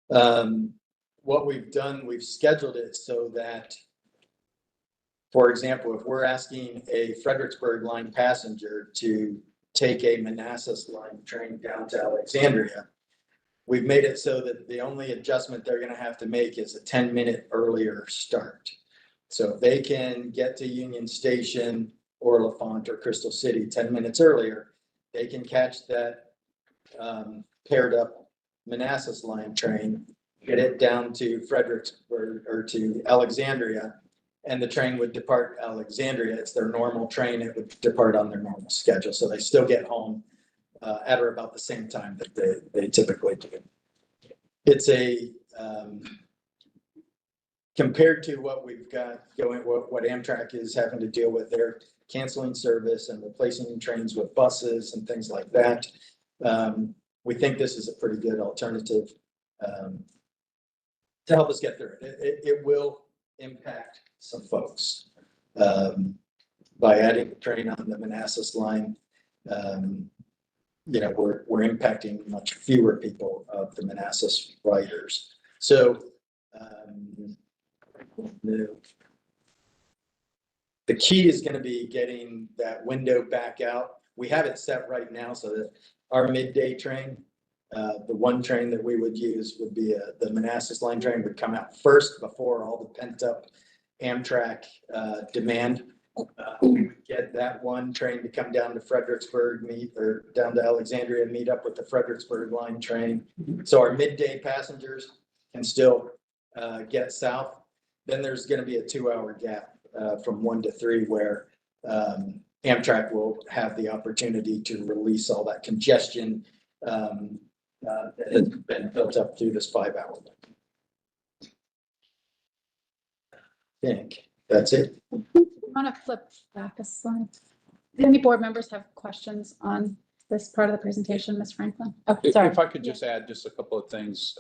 What we've done, we've scheduled it so that, for example, if we're asking a Fredericksburg line passenger to take a Manassas line train down to Alexandria, we've made it so that the only adjustment they're going to have to make is a 10-minute earlier start. So if they can get to Union Station or LaFont or Crystal City 10 minutes earlier, they can catch that paired up Manassas line train, get it down to Fredericksburg or to Alexandria, and the train would depart Alexandria. It's their normal train. It would depart on their normal schedule. So they still get home at or about the same time that they typically do. It's compared to what we've got going, what Amtrak is having to deal with, they're canceling service and replacing trains with buses and things like that. We think this is a pretty good alternative to help us get through it. It will impact some folks by adding the train on the Manassas line. We're impacting much fewer people of the Manassas riders. So the key is going to be getting that window back out. We have it set right now so that our midday train The one train that we would use would be the Manassas line train would come out first before all the pent up Amtrak demand. We would get that one train to come down to Fredericksburg, down to Alexandria, meet up with the Fredericksburg line train. So our midday passengers can still get south. Then there's going to be a 2-hour gap from 1 to 3 where Amtrak will have the opportunity to release all that congestion that has been built up through this 5-hour. I think that's it. I want to flip back a slide. Do any board members have questions on this part of the presentation, Ms. Franklin? Oh, sorry. If I could just add just a couple of things.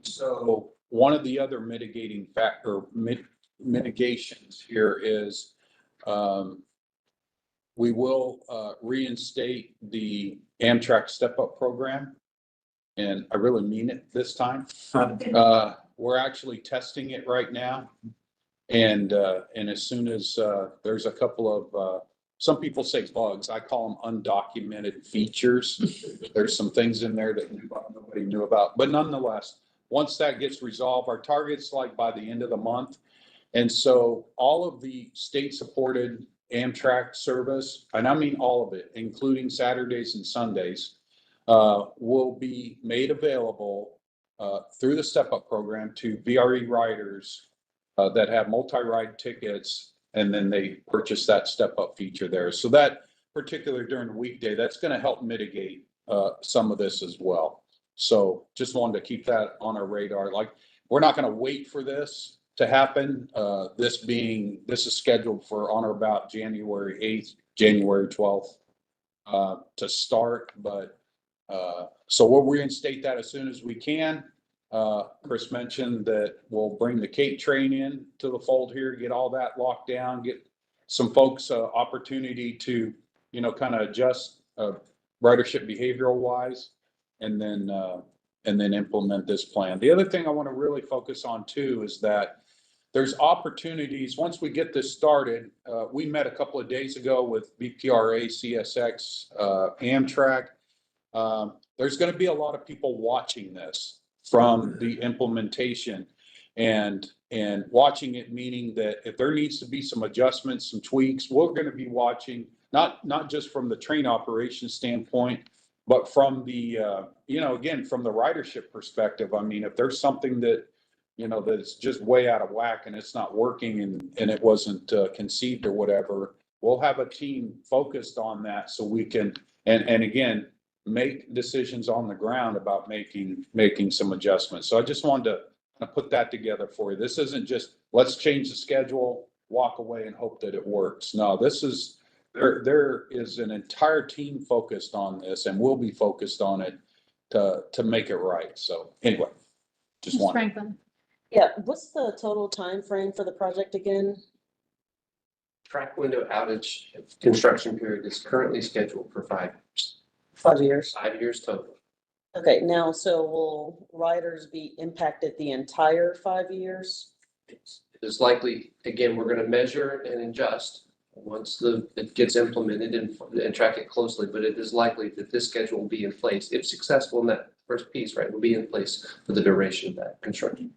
So one of the other mitigating factor mitigations here is we will reinstate the Amtrak step-up program. And I really mean it this time. We're actually testing it right now. And as soon as there's a couple of, some people say bugs, I call them undocumented features. There's some things in there that nobody knew about, but nonetheless, once that gets resolved, our target's like by the end of the month. And so all of the state-supported Amtrak service, and I mean all of it, including Saturdays and Sundays, will be made available through the step-up program to VRE riders that have multi-ride tickets, and then they purchase that step-up feature there. So that particular during the weekday, that's going to help mitigate some of this as well. So just wanted to keep that on our radar. Like, we're not going to wait for this to happen. This is scheduled for on or about January 8th, January 12th to start. But so we'll reinstate that as soon as we can. Chris mentioned that we'll bring the Cape train in to the fold here, get all that locked down, get some folks opportunity to, kind of adjust ridership behavioral wise, and then implement this plan. The other thing I want to really focus on too is that there's opportunities once we get this started. We met a couple of days ago with BPRA, CSX, Amtrak. There's going to be a lot of people watching this from the implementation and watching it, meaning that if there needs to be some adjustments, some tweaks, we're going to be watching, not just from the train operation standpoint, but from the, again, from the ridership perspective. I mean, if there's something that, that's just way out of whack and it's not working and it wasn't conceived or whatever, we'll have a team focused on that so we can, and again, make decisions on the ground about making some adjustments. So I just wanted to put that together for you. This isn't just let's change the schedule, walk away and hope that it works. No, this is there is an entire team focused on this and will be focused on it to make it right. So anyway, just Ms. wanted. Franklin. Yeah, what's the total time frame for the project again? Track window outage construction period is currently scheduled for 5 years. 5 years. 5 years total. Okay, now, so will riders be impacted the entire 5 years? It is likely, again, we're going to measure and adjust once it gets implemented and track it closely, but it is likely that this schedule will be in place, if successful in that first piece, right, will be in place for the duration of that construction.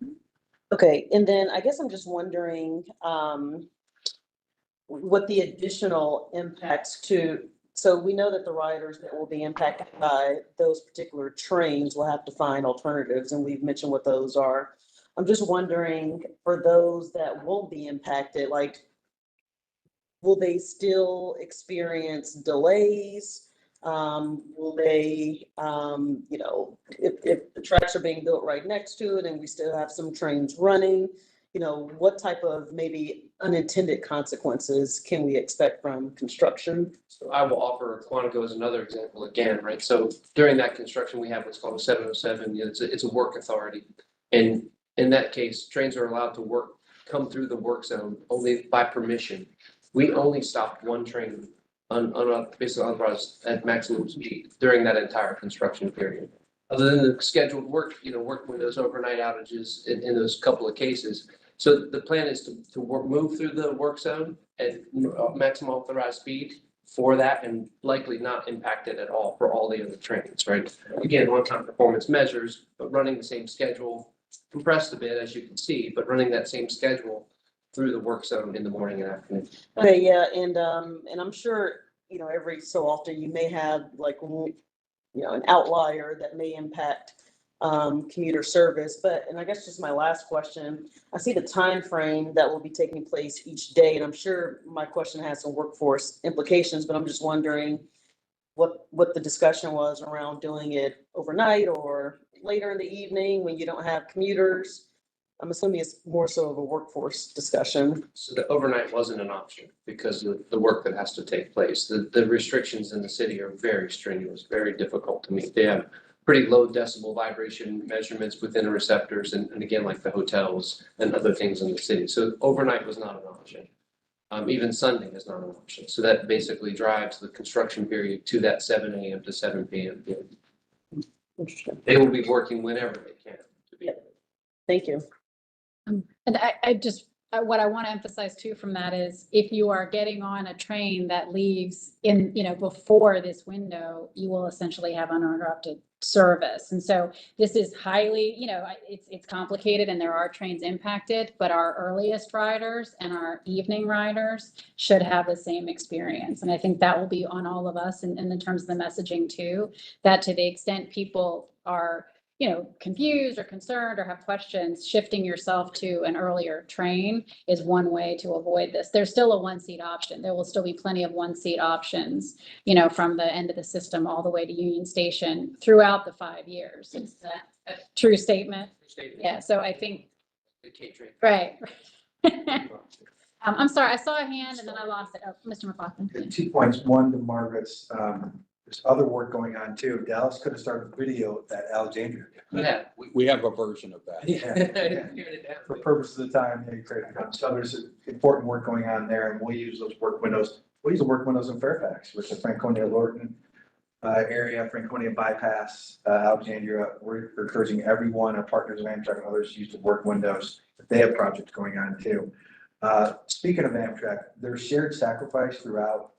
Okay, and then I guess I'm just wondering what the additional impacts to, so we know that the riders that will be impacted by those particular trains will have to find alternatives, and we've mentioned what those are. I'm just wondering, for those that won't be impacted, like, will they still experience delays? Will they, if the tracks are being built right next to it and we still have some trains running, what type of maybe unintended consequences can we expect from construction? So I will offer Quantico as another example again, right? So during that construction, we have what's called a 707. It's a work authority. And in that case, trains are allowed to come through the work zone only by permission. We only stopped one train basically unauthorized at maximum speed during that entire construction period. Other than the scheduled work windows, overnight outages in those couple of cases. So the plan is to move through the work zone at maximum authorized speed for that and likely not impact it at all for all the other trains, right? Again, on-time performance measures, but running the same schedule, compressed a bit, as you can see, but running that same schedule through the work zone in the morning and afternoon. Okay, yeah, and I'm sure, you know, every so often you may have like, you know, an outlier that may impact commuter service. But, and I guess just my last question, I see the time frame that will be taking place each day, and I'm sure my question has some workforce implications, but I'm just wondering what the discussion was around doing it overnight or later in the evening when you don't have commuters. I'm assuming it's more so of a workforce discussion. So the overnight wasn't an option because of the work that has to take place. The restrictions in the city are very strenuous, very difficult to meet. They have pretty low decibel vibration measurements within the receptors and again, like the hotels and other things in the city. So overnight was not an option. Even Sunday is not an option. So that basically drives the construction period to that 7 a.m. to 7 p.m. period. Interesting. They will be working whenever they can. Thank you. And I just, what I want to emphasize too from that is if you are getting on a train that leaves in, you know, before this window, you will essentially have uninterrupted service. And so this is highly, you know, it's complicated and there are trains impacted, but our earliest riders and our evening riders should have the same experience. And I think that will be on all of us in terms of the messaging too, that to the extent people are, you know, confused or concerned or have questions, shifting yourself to an earlier train is one way to avoid this. There's still a one-seat option. There will still be plenty of one-seat options, you know, from the end of the system all the way to Union Station throughout the 5 years. Is that a true statement? Yeah, so I think, right. I'm sorry, I saw a hand and then I lost it. Oh, Mr. McLaughlin. 2 points. One, to Margaret's, there's other work going on too. Dallas could have started a video at Alexandria. Yeah. We have a version of that. For purposes of the time, yeah, great. So there's important work going on there and we'll use those work windows. We'll use the work windows in Fairfax, which is Franconia Lorton area, Franconia bypass, Alexandria. We're encouraging everyone, our partners in Amtrak and others, to use the work windows. They have projects going on too. Speaking of Amtrak, there's shared sacrifice throughout.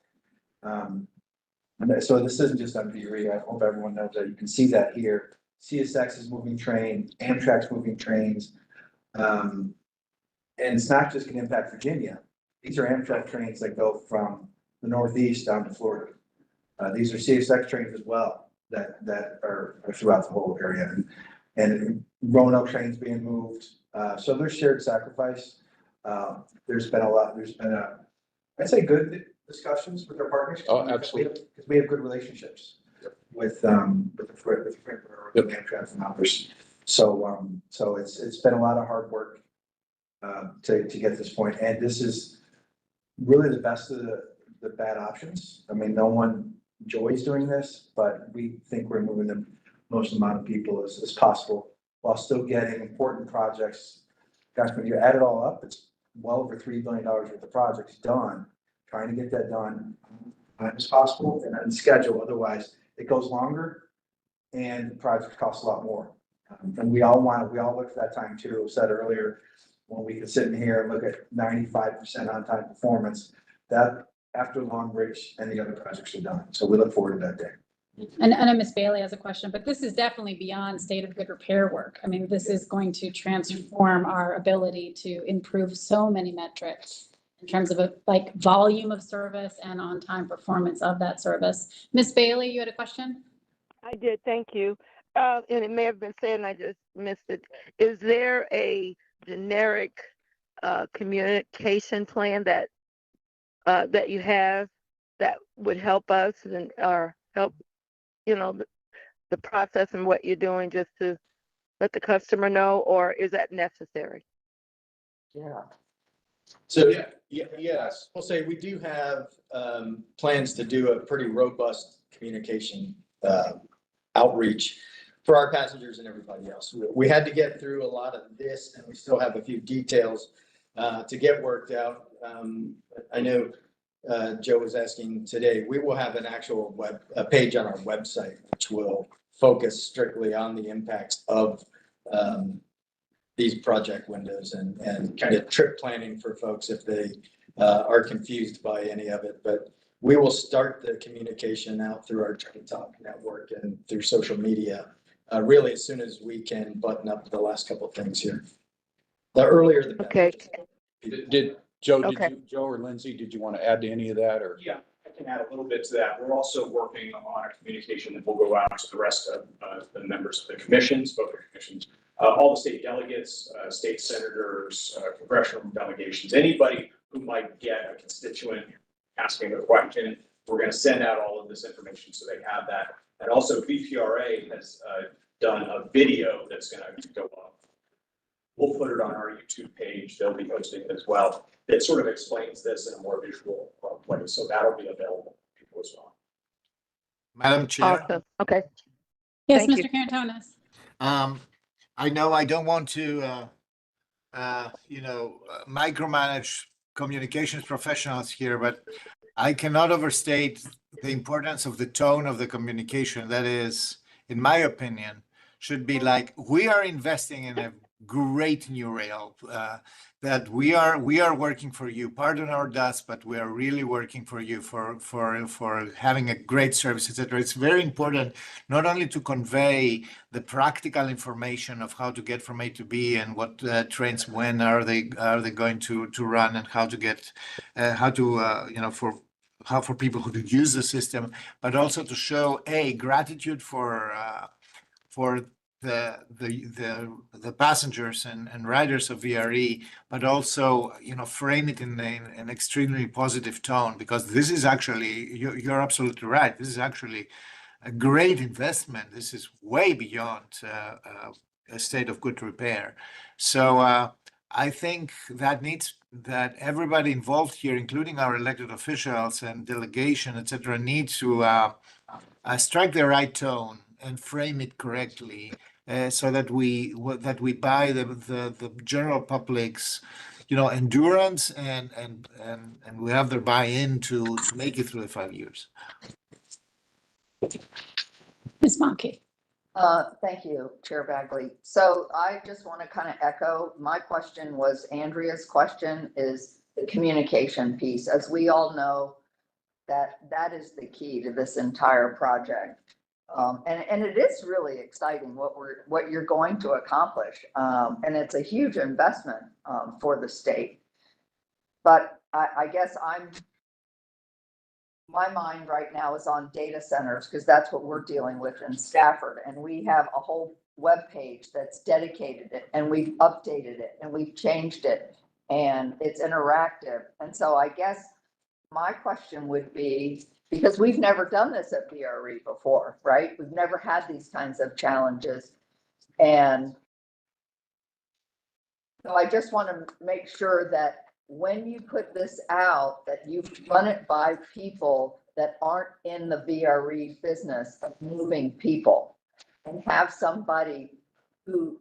So this isn't just on VRE. I hope everyone knows that. You can see that here. CSX is moving train, Amtrak's moving trains. And it's not just gonna impact Virginia. These are Amtrak trains that go from the Northeast down to Florida. These are CSX trains as well that are throughout the whole area and Roanoke trains being moved. So there's shared sacrifice. There's been I'd say good discussions with our partners. Oh, absolutely. Because we have good relationships with Amtrak and others. So it's been a lot of hard work to get to this point. And this is really the best of the bad options. I mean, no one enjoys doing this, but we think we're moving the most amount of people as possible while still getting important projects. Gosh, when you add it all up, it's well over $3 billion worth of projects done, trying to get that done as possible and on schedule. Otherwise, it goes longer and the project costs a lot more. And we all look for that time too. I said earlier, when we can sit in here and look at 95% on-time performance, that after Long Bridge and the other projects are done. So we look forward to that day. And I know Ms. Bailey has a question, but this is definitely beyond state of good repair work. I mean, this is going to transform our ability to improve so many metrics in terms of like volume of service and on-time performance of that service. Ms. Bailey, you had a question? I did, thank you. And it may have been said and I just missed it. Is there a generic communication plan that you have that would help us or help, you know, the process and what you're doing just to let the customer know, or is that necessary? Yeah. So, yes, we'll say we do have plans to do a pretty robust communication outreach for our passengers and everybody else. We had to get through a lot of this and we still have a few details to get worked out. I know Joe was asking today, we will have an actual page on our website, which will focus strictly on the impacts of these project windows and kind of trip planning for folks if they are confused by any of it. But we will start the communication out through our Train Talk network and through social media, really as soon as we can button up the last couple of things here. The earlier the better. Okay. Did Joe, Okay. Joe or Lindsay, did you want to add to any of that or? Yeah, I can add a little bit to that. We're also working on a communication that will go out to the rest of the members of the commissions, both the commissions, all the state delegates, state senators, congressional delegations, anybody who might get a constituent asking a question. We're going to send out all of this information so they have that. And also VPRA has done a video that's going to go up. We'll put it on our YouTube page. They'll be hosting it as well. That sort of explains this in a more visual way. So that'll be available to people as well. Madam Chair. Awesome. Okay. Yes, Thank Mr. Carantonis. I know I don't want to, micromanage communications professionals here, but I cannot overstate the importance of the tone of the communication. That is, in my opinion, should be like, we are investing in a great new rail, that we are working for you. Pardon our dust, but we are really working for you for having a great service, etc. It's very important not only to convey the practical information of how to get from A to B and what trains when are they going to run and how to get for people who could use the system, but also to show gratitude for the passengers and riders of VRE, but also frame it in an extremely positive tone, because this is actually, you're absolutely right, this is actually a great investment. This is way beyond a state of good repair. So I think that everybody involved here, including our elected officials and delegation, etc., need to strike the right tone and frame it correctly, so that we buy the general public's endurance and we have their buy-in to make it through the 5 years. Ms. Monkey. Thank you, Chair Bagley. So I just want to kind of echo, my question was Andrea's question, is the communication piece. As we all know, that is the key to this entire project. And it is really exciting what you're going to accomplish. And it's a huge investment for the state. But I guess my mind right now is on data centers, because that's what we're dealing with in Stafford. And we have a whole web page that's dedicated it, and we've updated it and we've changed it, and it's interactive. And so I guess my question would be, because we've never done this at VRE before, right? We've never had these kinds of challenges. And so I just want to make sure that when you put this out, that you run it by people that aren't in the VRE business of moving people, and have somebody who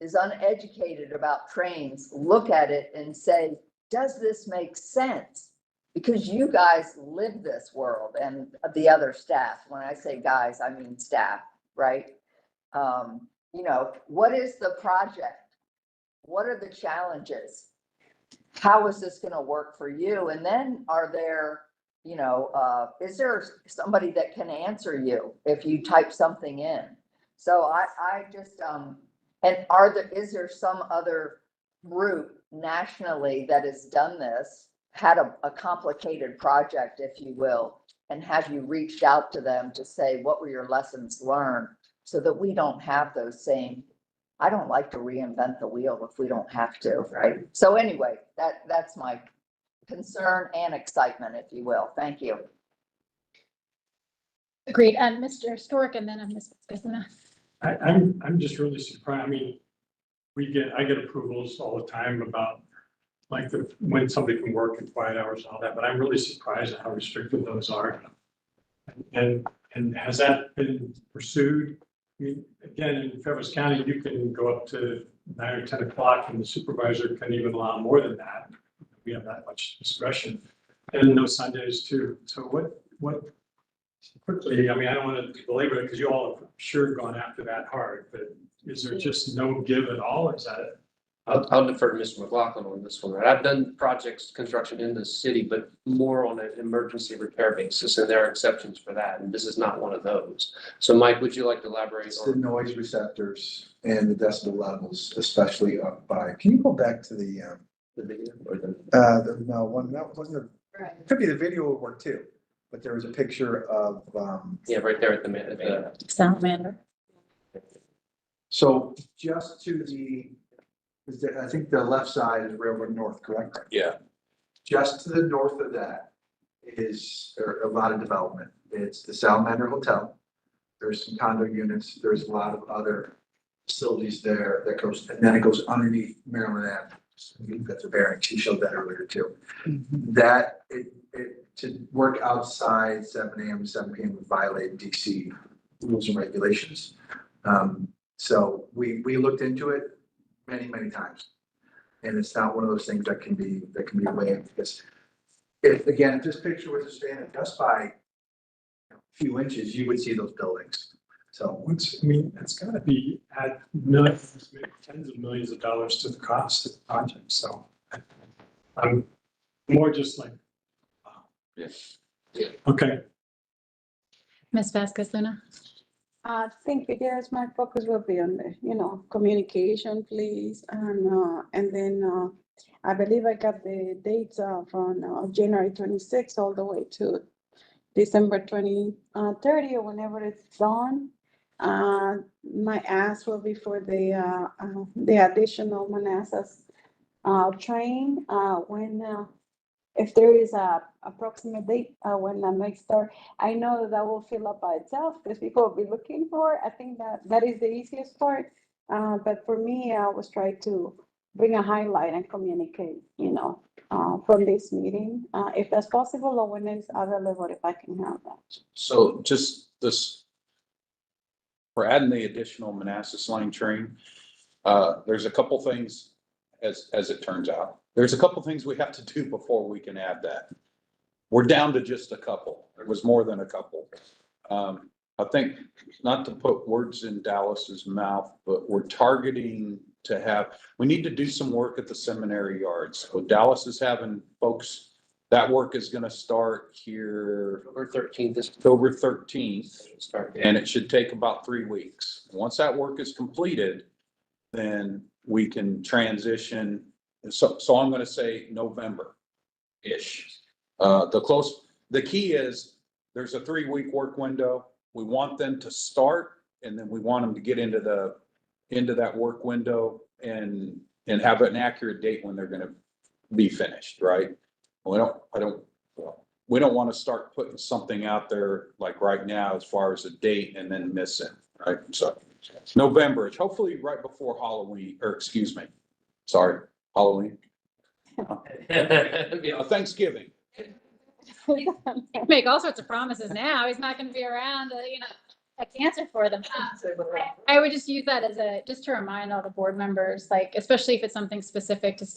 is uneducated about trains look at it and say, does this make sense? Because you guys live this world, and the other staff, when I say guys, I mean staff, right? What is the project? What are the challenges? How is this going to work for you? And then is there somebody that can answer you if you type something in? So I just, is there some other group nationally that has done this, had a complicated project, if you will, and have you reached out to them to say, what were your lessons learned, so that we don't have those same, I don't like to reinvent the wheel if we don't have to, right? So anyway, that's my concern and excitement, if you will. Thank you. Agreed. And Mr. Stork, and then Ms. Guzman. I'm just really surprised. I mean, I get approvals all the time about when somebody can work in quiet hours and all that, but I'm really surprised at how restricted those are. And has that been pursued? I mean, again, in Fairfax County, you can go up to 9 or 10 o'clock, and the supervisor can even allow more than that. We have that much discretion, and no Sundays too. So what quickly, I mean, I don't want to belabor it because you all have sure gone after that hard, but is there just no give at all? Is that it? I'll defer to Mr. McLaughlin on this one. Right? I've done projects, construction in the city, but more on an emergency repair basis, and there are exceptions for that, and this is not one of those. So Mike, would you like to elaborate? It's the noise receptors and the decibel levels, especially up by, can you go back to the video or the? No, one, that wasn't, it could be the video would work too, but there was a picture of, Yeah, right there at the Salamander. so just to I think the left side is Railroad North, correct? Yeah. Just to the north of that is a lot of development. It's the Salamander Hotel. There's some condo units. There's a lot of other facilities there that goes, and then it goes underneath Maryland Ave. You've got the bearing. She showed that earlier too. That to work outside 7 a.m. to 7 p.m. would violate DC rules and regulations. So we looked into it many times. And it's not one of those things that can be waived, because if this picture was expanded just by a few inches, you would see those buildings. So it's gotta be add millions, maybe tens of millions of dollars to the cost of the project, so. I'm more just like, Yes. okay. Ms. Vasquez Luna? Thank you. Yes, my focus will be on the, communication, please. And then I believe I got the dates from January 26th all the way to December 30 or whenever it's done. My ask will be for the additional Manassas train if there is a approximate date when that might start. I know that will fill up by itself because people will be looking for it. I think that is the easiest part. But for me, I was trying to bring a highlight and communicate, from this meeting, if that's possible, or when it's available, if I can have that. So just this, for adding the additional Manassas Lane train, there's a couple things as it turns out. There's a couple things we have to do before we can add that. We're down to just a couple. There was more than a couple. I think, not to put words in Dallas's mouth, but we're targeting we need to do some work at the seminary yards. So Dallas is having folks, that work is gonna start here. October 13th. October 13th, and it should take about 3 weeks. Once that work is completed, then we can transition. So I'm gonna say November-ish. The key is there's a 3-week work window. We want them to start, and then we want them to get into that work window and have an accurate date when they're gonna be finished, right? We don't want to start putting something out there like right now as far as a date and then miss it, right? So November, hopefully right before Halloween, or excuse me, sorry, Halloween. Thanksgiving. He can make all sorts of promises now. He's not gonna be around to, answer for them. I would just use that just to remind all the board members, like, especially if it's something specific to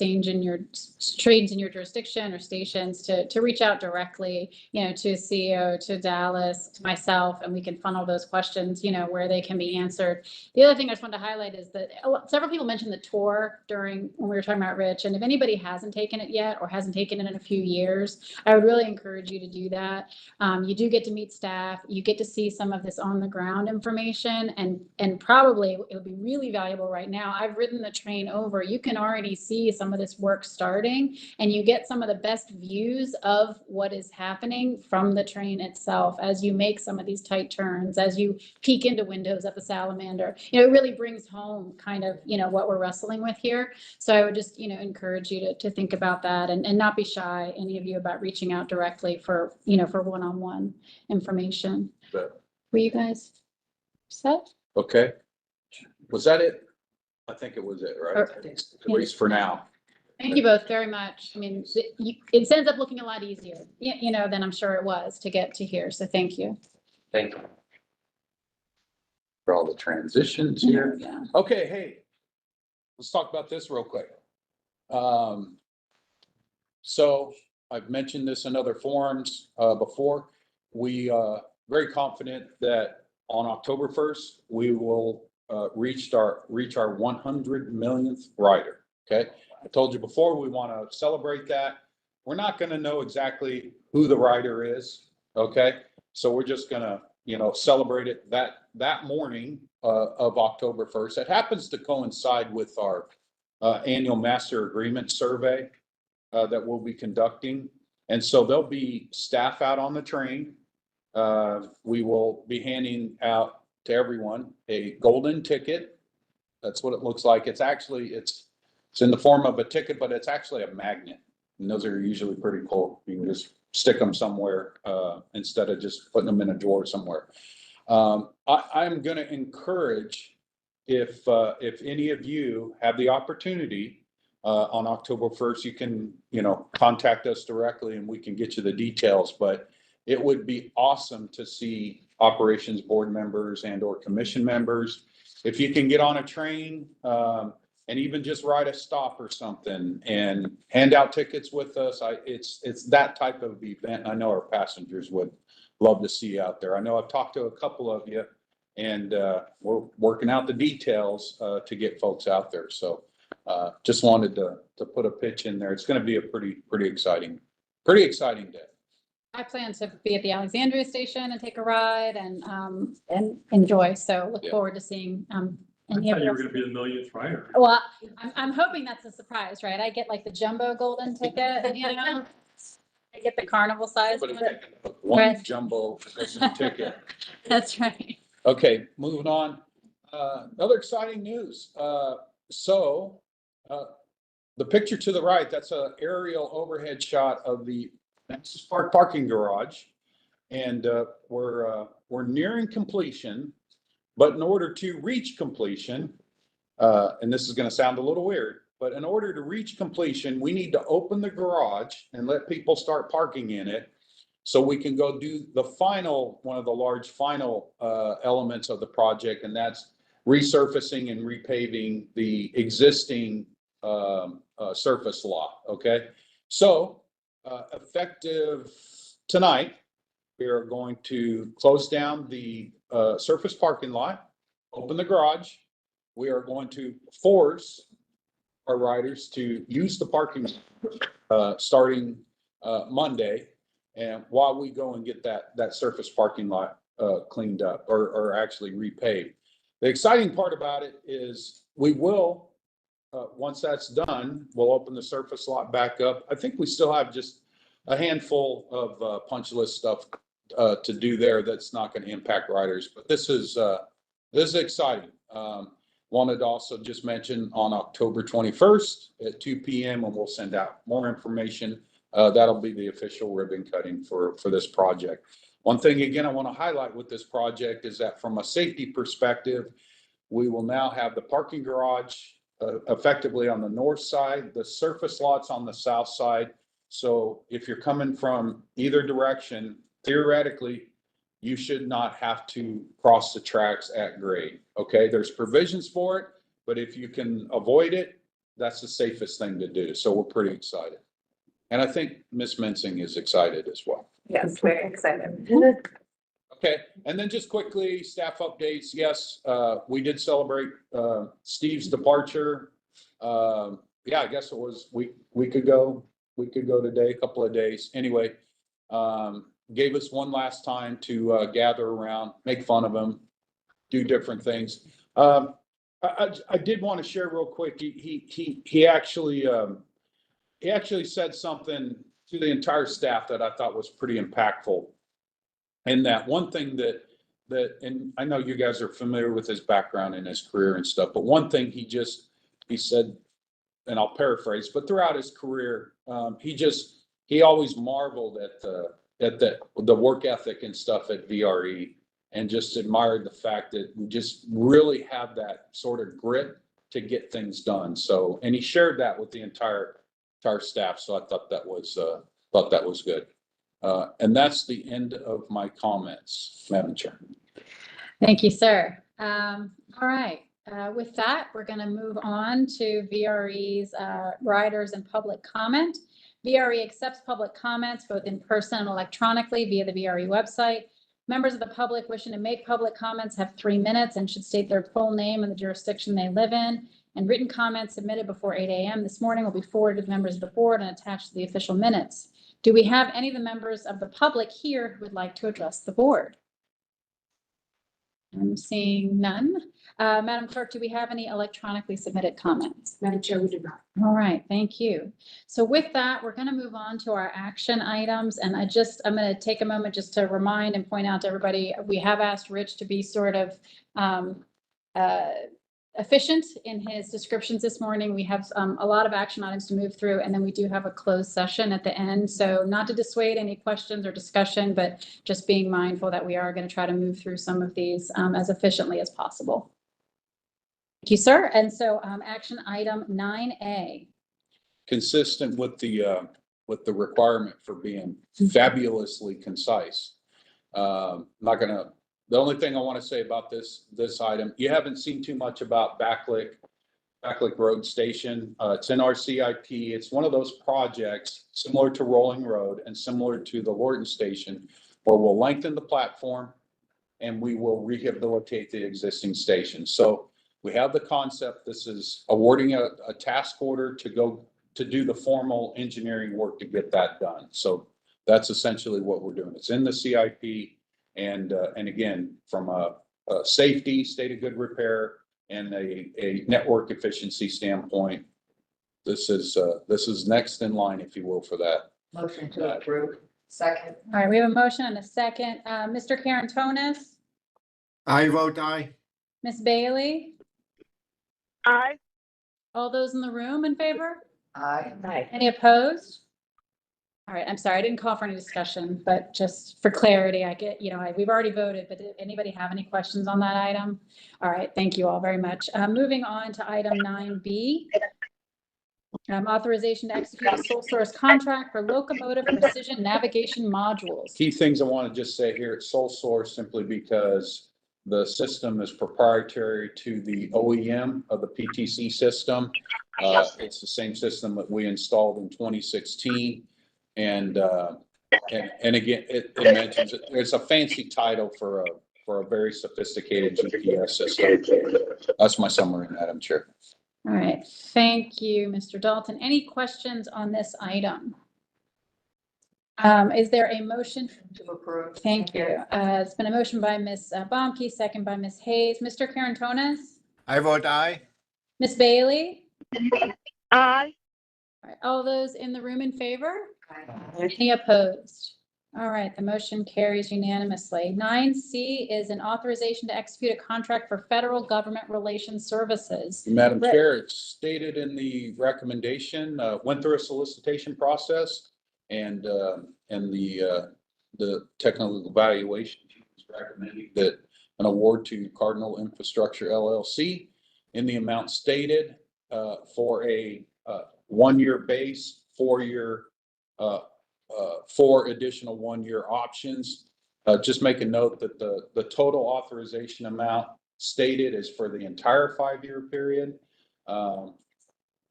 trains in your jurisdiction or stations, to reach out directly, to CEO, to Dallas, to myself, and we can funnel those questions, where they can be answered. The other thing I just wanted to highlight is that several people mentioned the tour when we were talking about Rich, and if anybody hasn't taken it yet or hasn't taken it in a few years, I would really encourage you to do that. You do get to meet staff, you get to see some of this on the ground information, and probably it would be really valuable right now. I've ridden the train over. You can already see some of this work starting, and you get some of the best views of what is happening from the train itself as you make some of these tight turns, as you peek into windows at the Salamander. It really brings home kind of, what we're wrestling with here. So I would just, encourage you to think about that and not be shy, any of you, about reaching out directly for one-on-one information. But, Were you guys set? okay. Was that it? I think it was it, right? At least for now. Thank you both very much. I mean, it ends up looking a lot easier, than I'm sure it was to get to here. So thank you. Thank you. For all the transitions here. Yeah. Okay, hey, let's talk about this real quick. So I've mentioned this in other forums before. We very confident that on October 1st, we will reach our 100 millionth rider. Okay, I told you before, we want to celebrate that. We're not going to know exactly who the rider is, okay? So we're just gonna, celebrate it that morning of October 1st. It happens to coincide with our annual master agreement survey that we'll be conducting. And so there'll be staff out on the train. We will be handing out to everyone a golden ticket. That's what it looks like. It's in the form of a ticket, but it's actually a magnet. And those are usually pretty cool. You can just stick them somewhere instead of just putting them in a drawer somewhere. I'm going to encourage, if any of you have the opportunity on October 1st, you can, contact us directly and we can get you the details. But it would be awesome to see operations board members and or commission members. If you can get on a train and even just ride a stop or something and hand out tickets with us, it's that type of event. I know our passengers would love to see you out there. I know I've talked to a couple of you and we're working out the details to get folks out there. So just wanted to put a pitch in there. It's going to be a pretty exciting day. I plan to be at the Alexandria station and take a ride and enjoy. So look forward to seeing I any thought of you were you. gonna be the millionth rider. Well, I'm hoping that's a surprise, right? I get like the jumbo golden ticket, I get the carnival size. One Right. jumbo ticket. That's right. Okay, moving on. Other exciting news. The picture to the right, that's an aerial overhead shot of the Nexus Park parking garage. And we're nearing completion, but in order to reach completion, and this is going to sound a little weird, but in order to reach completion, we need to open the garage and let people start parking in it so we can go do one of the large final elements of the project, and that's resurfacing and repaving the existing surface lot, okay? So effective tonight, we are going to close down the surface parking lot, open the garage. We are going to force our riders to use the parking starting Monday, and while we go and get that surface parking lot cleaned up or actually repaved. The exciting part about it is we will, once that's done, we'll open the surface lot back up. I think we still have just a handful of punch list stuff to do there that's not going to impact riders, but this is exciting. Wanted to also just mention on October 21st at 2 p.m. and we'll send out more information. That'll be the official ribbon cutting for this project. One thing again I want to highlight with this project is that from a safety perspective, we will now have the parking garage effectively on the north side, the surface lots on the south side. So if you're coming from either direction, theoretically, you should not have to cross the tracks at grade, okay? There's provisions for it, but if you can avoid it, that's the safest thing to do. So we're pretty excited. And I think Ms. Mensing is excited as well. Yes, very excited. Okay, and then just quickly, staff updates. Yes, we did celebrate Steve's departure. Yeah, I guess it was week ago today, a couple of days. Anyway, gave us one last time to gather around, make fun of him, do different things. I did want to share real quick. He actually said something to the entire staff that I thought was pretty impactful. And that one thing that, and I know you guys are familiar with his background and his career and stuff, but one thing he said, and I'll paraphrase, but throughout his career, he always marveled at the work ethic and stuff at VRE and just admired the fact that we just really have that sort of grit to get things done. So, and he shared that with the entire staff. So I thought that was good. And that's the end of my comments, Madam Chair. Thank you, sir. All right. With that, we're going to move on to VRE's riders and public comment. VRE accepts public comments both in person and electronically via the VRE website. Members of the public wishing to make public comments have 3 minutes and should state their full name and the jurisdiction they live in. and written comments submitted before 8 a.m. this morning will be forwarded to the members of the board and attached to the official minutes. Do we have any of the members of the public here who would like to address the board? I'm seeing none. Madam Clerk, do we have any electronically submitted comments? Madam Chair, we do not. All right, thank you. So with that, we're going to move on to our action items. And I'm going to take a moment just to remind and point out to everybody, we have asked Rich to be sort of efficient in his descriptions this morning. We have a lot of action items to move through, and then we do have a closed session at the end. So not to dissuade any questions or discussion, but just being mindful that we are going to try to move through some of these as efficiently as possible. Thank you, sir. And so action item 9A. Consistent with the requirement for being fabulously concise. The only thing I want to say about this item, you haven't seen too much about Backlick Road Station. It's in our CIP. It's one of those projects similar to Rolling Road and similar to the Lorton Station, where we'll lengthen the platform and we will rehabilitate the existing station. So we have the concept. This is awarding a task order to go to do the formal engineering work to get that done. So that's essentially what we're doing. It's in the CIP. And again, from a safety, state of good repair, and a network efficiency standpoint, this is next in line, if you will, for that. Motion to approve. Second. All right, we have a motion and a second. Mr. Karantonis, I vote aye. Ms. Bailey, Aye. all those in the room in favor? Aye. Aye. Any opposed? All right, I'm sorry, I didn't call for any discussion, but just for clarity, we've already voted, but did anybody have any questions on that item? All right, thank you all very much. Moving on to item 9B. Authorization to execute a sole source contract for locomotive precision navigation modules. Key things I want to just say here, it's sole source simply because the system is proprietary to the OEM of the PTC system. It's the same system that we installed in 2016. And again, it mentions it's a fancy title for a very sophisticated GPS system. That's my summary, Madam Chair. All right, thank you, Mr. Dalton. Any questions on this item? Is there a motion to approve? Thank you. It's been a motion by Ms. Baumke, second by Ms. Hayes. Mr. Karantonis? I vote aye. Ms. Bailey? Aye. All right, all those in the room in favor? Any opposed? All right, the motion carries unanimously. 9C is an authorization to execute a contract for federal government relations services. Madam Chair, it's stated in the recommendation, went through a solicitation process and the technical evaluation is recommending that an award to Cardinal Infrastructure LLC in the amount stated for a 1-year base, 4-year 4 additional 1-year options. Just make a note that the total authorization amount stated is for the entire 5-year period.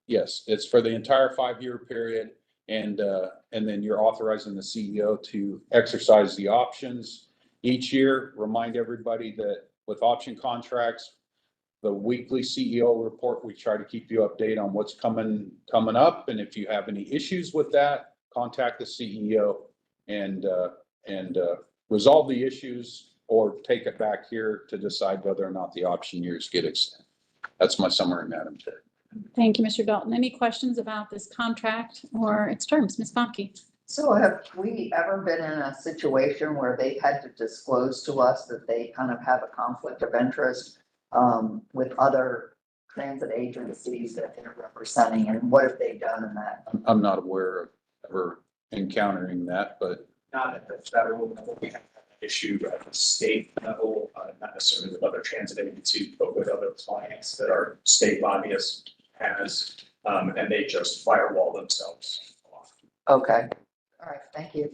Yes, it's for the entire 5-year period. And then you're authorizing the CEO to exercise the options each year. Remind everybody that with option contracts, the weekly CEO report, we try to keep you updated on what's coming up. And if you have any issues with that, contact the CEO and resolve the issues or take it back here to decide whether or not the option years get extended. That's my summary, Madam Chair. Thank you, Mr. Dalton. Any questions about this contract or its terms? Ms. Baumke? So have we ever been in a situation where they had to disclose to us that they kind of have a conflict of interest with other transit agencies that they're representing, and what have they done in that? I'm not aware of ever encountering that, but Not at the federal level, we have that issue at the state level, not necessarily with other transit agencies, but with other clients that our state lobbyist has, and they just firewall themselves off. Okay, all right, thank you.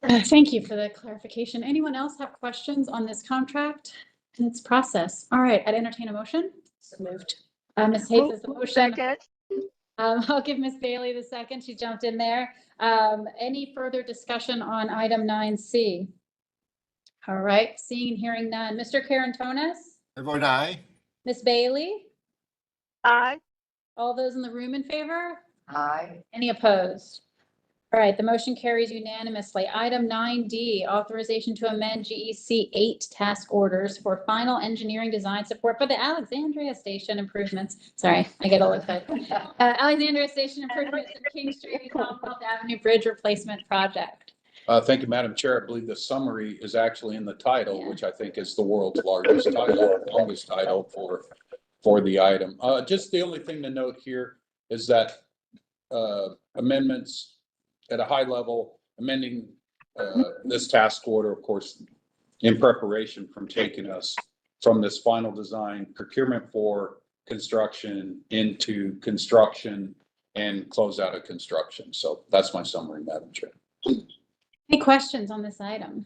Thank you for the clarification. Anyone else have questions on this contract and its process? All right, I'd entertain a motion. So moved. Ms. Hayes has the motion. Second. I'll give Ms. Bailey the second. She jumped in there. Any further discussion on item 9C? All right, seeing and hearing none. Mr. Karantonis? I vote aye. Ms. Bailey? Aye. All those in the room in favor? Aye. Any opposed? All right, the motion carries unanimously. Item 9D, authorization to amend GEC 8 task orders for final engineering design support for the Alexandria Station improvements. Sorry, I get all excited. Alexandria Station improvements and King Street Commonwealth Avenue Bridge Replacement Project. Thank you, Madam Chair. I believe the summary is actually in the title, which I think is the world's largest title, longest title for the item. Just the only thing to note here is that amendments at a high level, amending this task order, of course, in preparation from taking us from this final design procurement for construction into construction and close out of construction. So that's my summary, Madam Chair. Any questions on this item?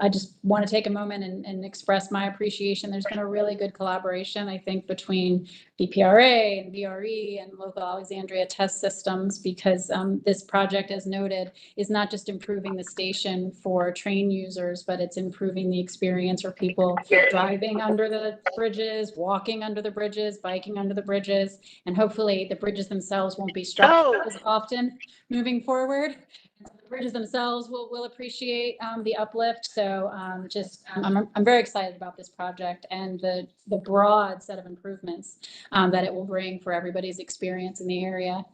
I just want to take a moment and express my appreciation. There's been a really good collaboration, I think, between BPRA and VRE and local Alexandria test systems, because this project, as noted, is not just improving the station for train users, but it's improving the experience for people driving under the bridges, walking under the bridges, biking under the bridges, and hopefully the bridges themselves won't be struck as often moving forward. The bridges themselves will appreciate the uplift. So I'm very excited about this project and the broad set of improvements that it will bring for everybody's experience in the area.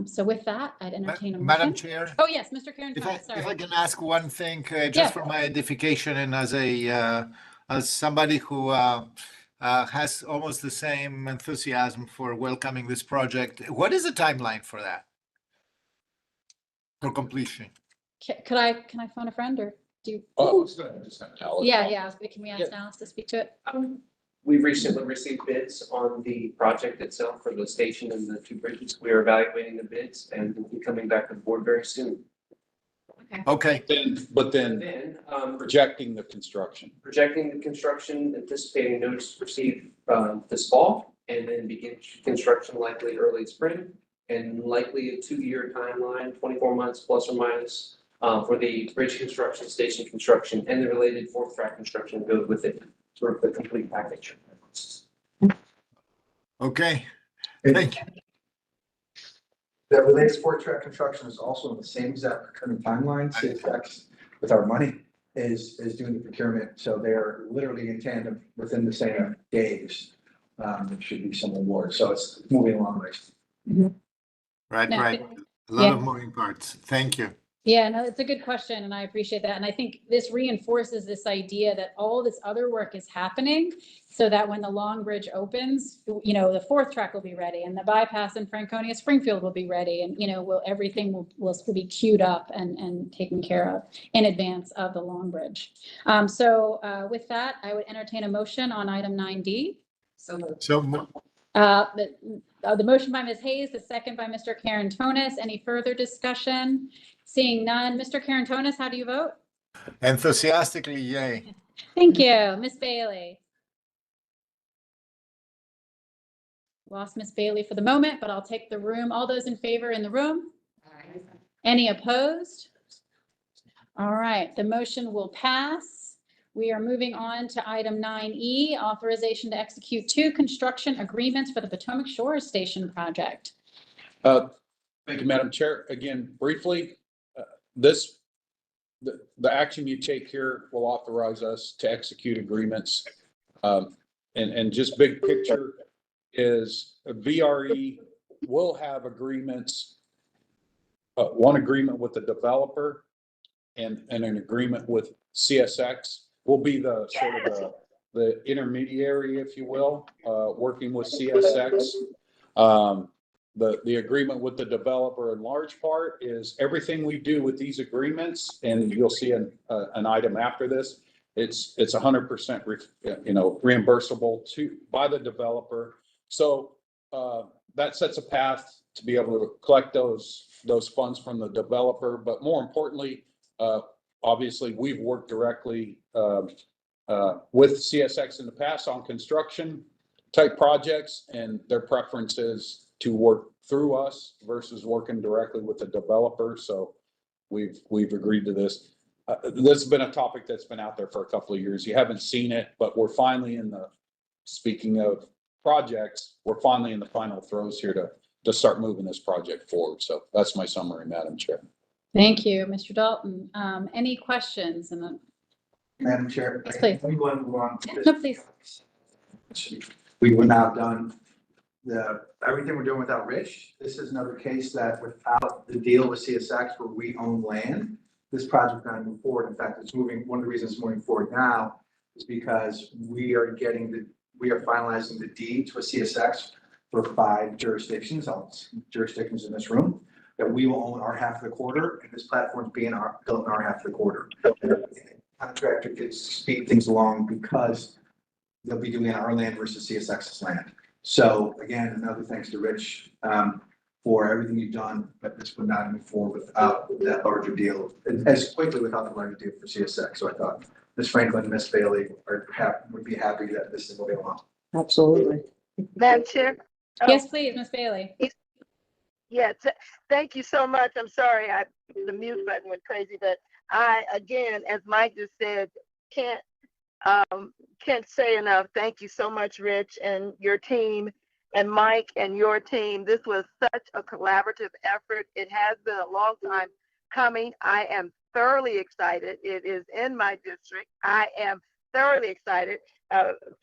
So with that, I'd entertain a motion. Madam Chair? Oh, yes, Mr. Karen. If Sorry. I can ask one thing, just Yeah. for my edification and as somebody who has almost the same enthusiasm for welcoming this project, what is the timeline for that? For completion? Can I phone a friend or do you? Yeah. Can we ask Alice to speak to it? We recently received bids on the project itself for the station and the two bridges. We are evaluating the bids and we'll be coming back to the board very soon. Okay. But then projecting the construction. Projecting the construction, anticipating notice received this fall, and then begin construction likely early spring, and likely a 2-year timeline, 24 months plus or minus, for the bridge construction, station construction, and the related fourth track construction goes with it, sort of the complete package. Okay, thank you. The related sport track construction is also in the same exact procurement timeline. CSX with our money is doing the procurement. So they're literally in tandem within the same days. There should be some awards. So it's moving along nicely. Right. No, A lot of moving parts. Thank you. Yeah, no, it's a good question, and I appreciate that. And I think this reinforces this idea that all this other work is happening so that when the Long Bridge opens, the fourth track will be ready, and the bypass in Franconia Springfield will be ready, and everything will be queued up and taken care of in advance of the Long Bridge. So with that, I would entertain a motion on item 9D. The motion by Ms. Hayes, the second by Mr. Karantonis. Any further discussion? Seeing none. Mr. Karantonis, how do you vote? Enthusiastically, yay. Thank you. Ms. Bailey. Lost Ms. Bailey for the moment, but I'll take the room. All those in favor in the room? Aye. Any opposed? All right, the motion will pass. We are moving on to item 9E, authorization to execute 2 construction agreements for the Potomac Shores Station project. Thank you, Madam Chair. Again, briefly, the action you take here will authorize us to execute agreements. And just big picture is VRE will have agreements, one agreement with the developer and an agreement with CSX. Will be the sort of the intermediary, if you will, working with CSX. The agreement with the developer in large part is everything we do with these agreements, and you'll see an item after this. It's 100% reimbursable by the developer. So that sets a path to be able to collect those funds from the developer. But more importantly, obviously, we've worked directly with CSX in the past on construction type projects, and their preference is to work through us versus working directly with the developer. So we've agreed to this. This has been a topic that's been out there for a couple of years. You haven't seen it, but we're finally speaking of projects, we're finally in the final throes here to start moving this project forward. So that's my summary, Madam Chair. Thank you, Mr. Dalton. Any questions? Madam Chair. Yes, please. We want to move on. No, please. We would not have done everything we're doing without Rich. This is another case that without the deal with CSX where we own land, this project not move forward. In fact, it's moving, one of the reasons it's moving forward now is because we are finalizing the deeds with CSX for 5 jurisdictions, jurisdictions in this room, that we will own our half of the quarter, and this platform's being built in our half of the quarter. The contractor could speed things along because they'll be doing our land versus CSX's land. So again, another thanks to Rich for everything you've done, but this would not move forward without that larger deal, as quickly without the larger deal for CSX. So I thought Ms. Franklin and Ms. Bailey would be happy that this is moving along. Absolutely. Madam Chair? Yes, please, Ms. Bailey. Yes, thank you so much. I'm sorry, the mute button went crazy, but I, again, as Mike just said, can't say enough. Thank you so much, Rich, and your team, and Mike and your team. This was such a collaborative effort. It has been a long time coming. I am thoroughly excited. It is in my district. I am thoroughly excited.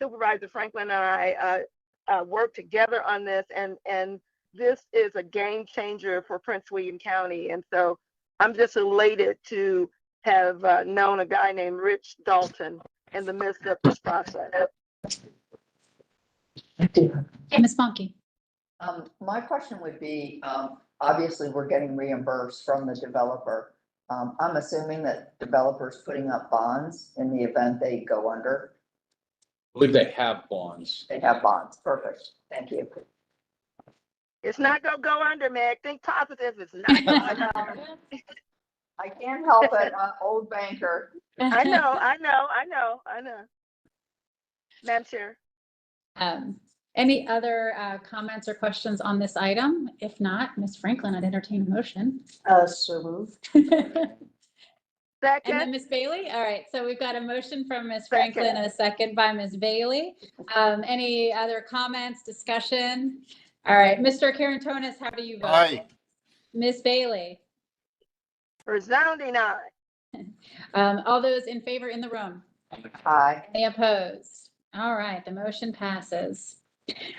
Supervisor Franklin and I worked together on this, and this is a game changer for Prince William County. And so I'm just elated to have known a guy named Rich Dalton in the midst of this process. Ms. Bonke. My question would be, obviously, we're getting reimbursed from the developer. I'm assuming that developers putting up bonds in the event they go under. I believe they have bonds. They have bonds. Perfect. Thank you. It's not gonna go under, Meg. Think positive. It's not going under. I can't help it, old banker. I know. Madam Chair. Any other comments or questions on this item? If not, Ms. Franklin, I'd entertain a motion. So moved. Second. And then Ms. Bailey? All right, so we've got a motion from Ms. Franklin and a second by Ms. Bailey. Any other comments, discussion? All right, Mr. Carantonis, how do you vote? Aye. Ms. Bailey? Resounding aye. All those in favor in the room? Aye. Any opposed? All right, the motion passes.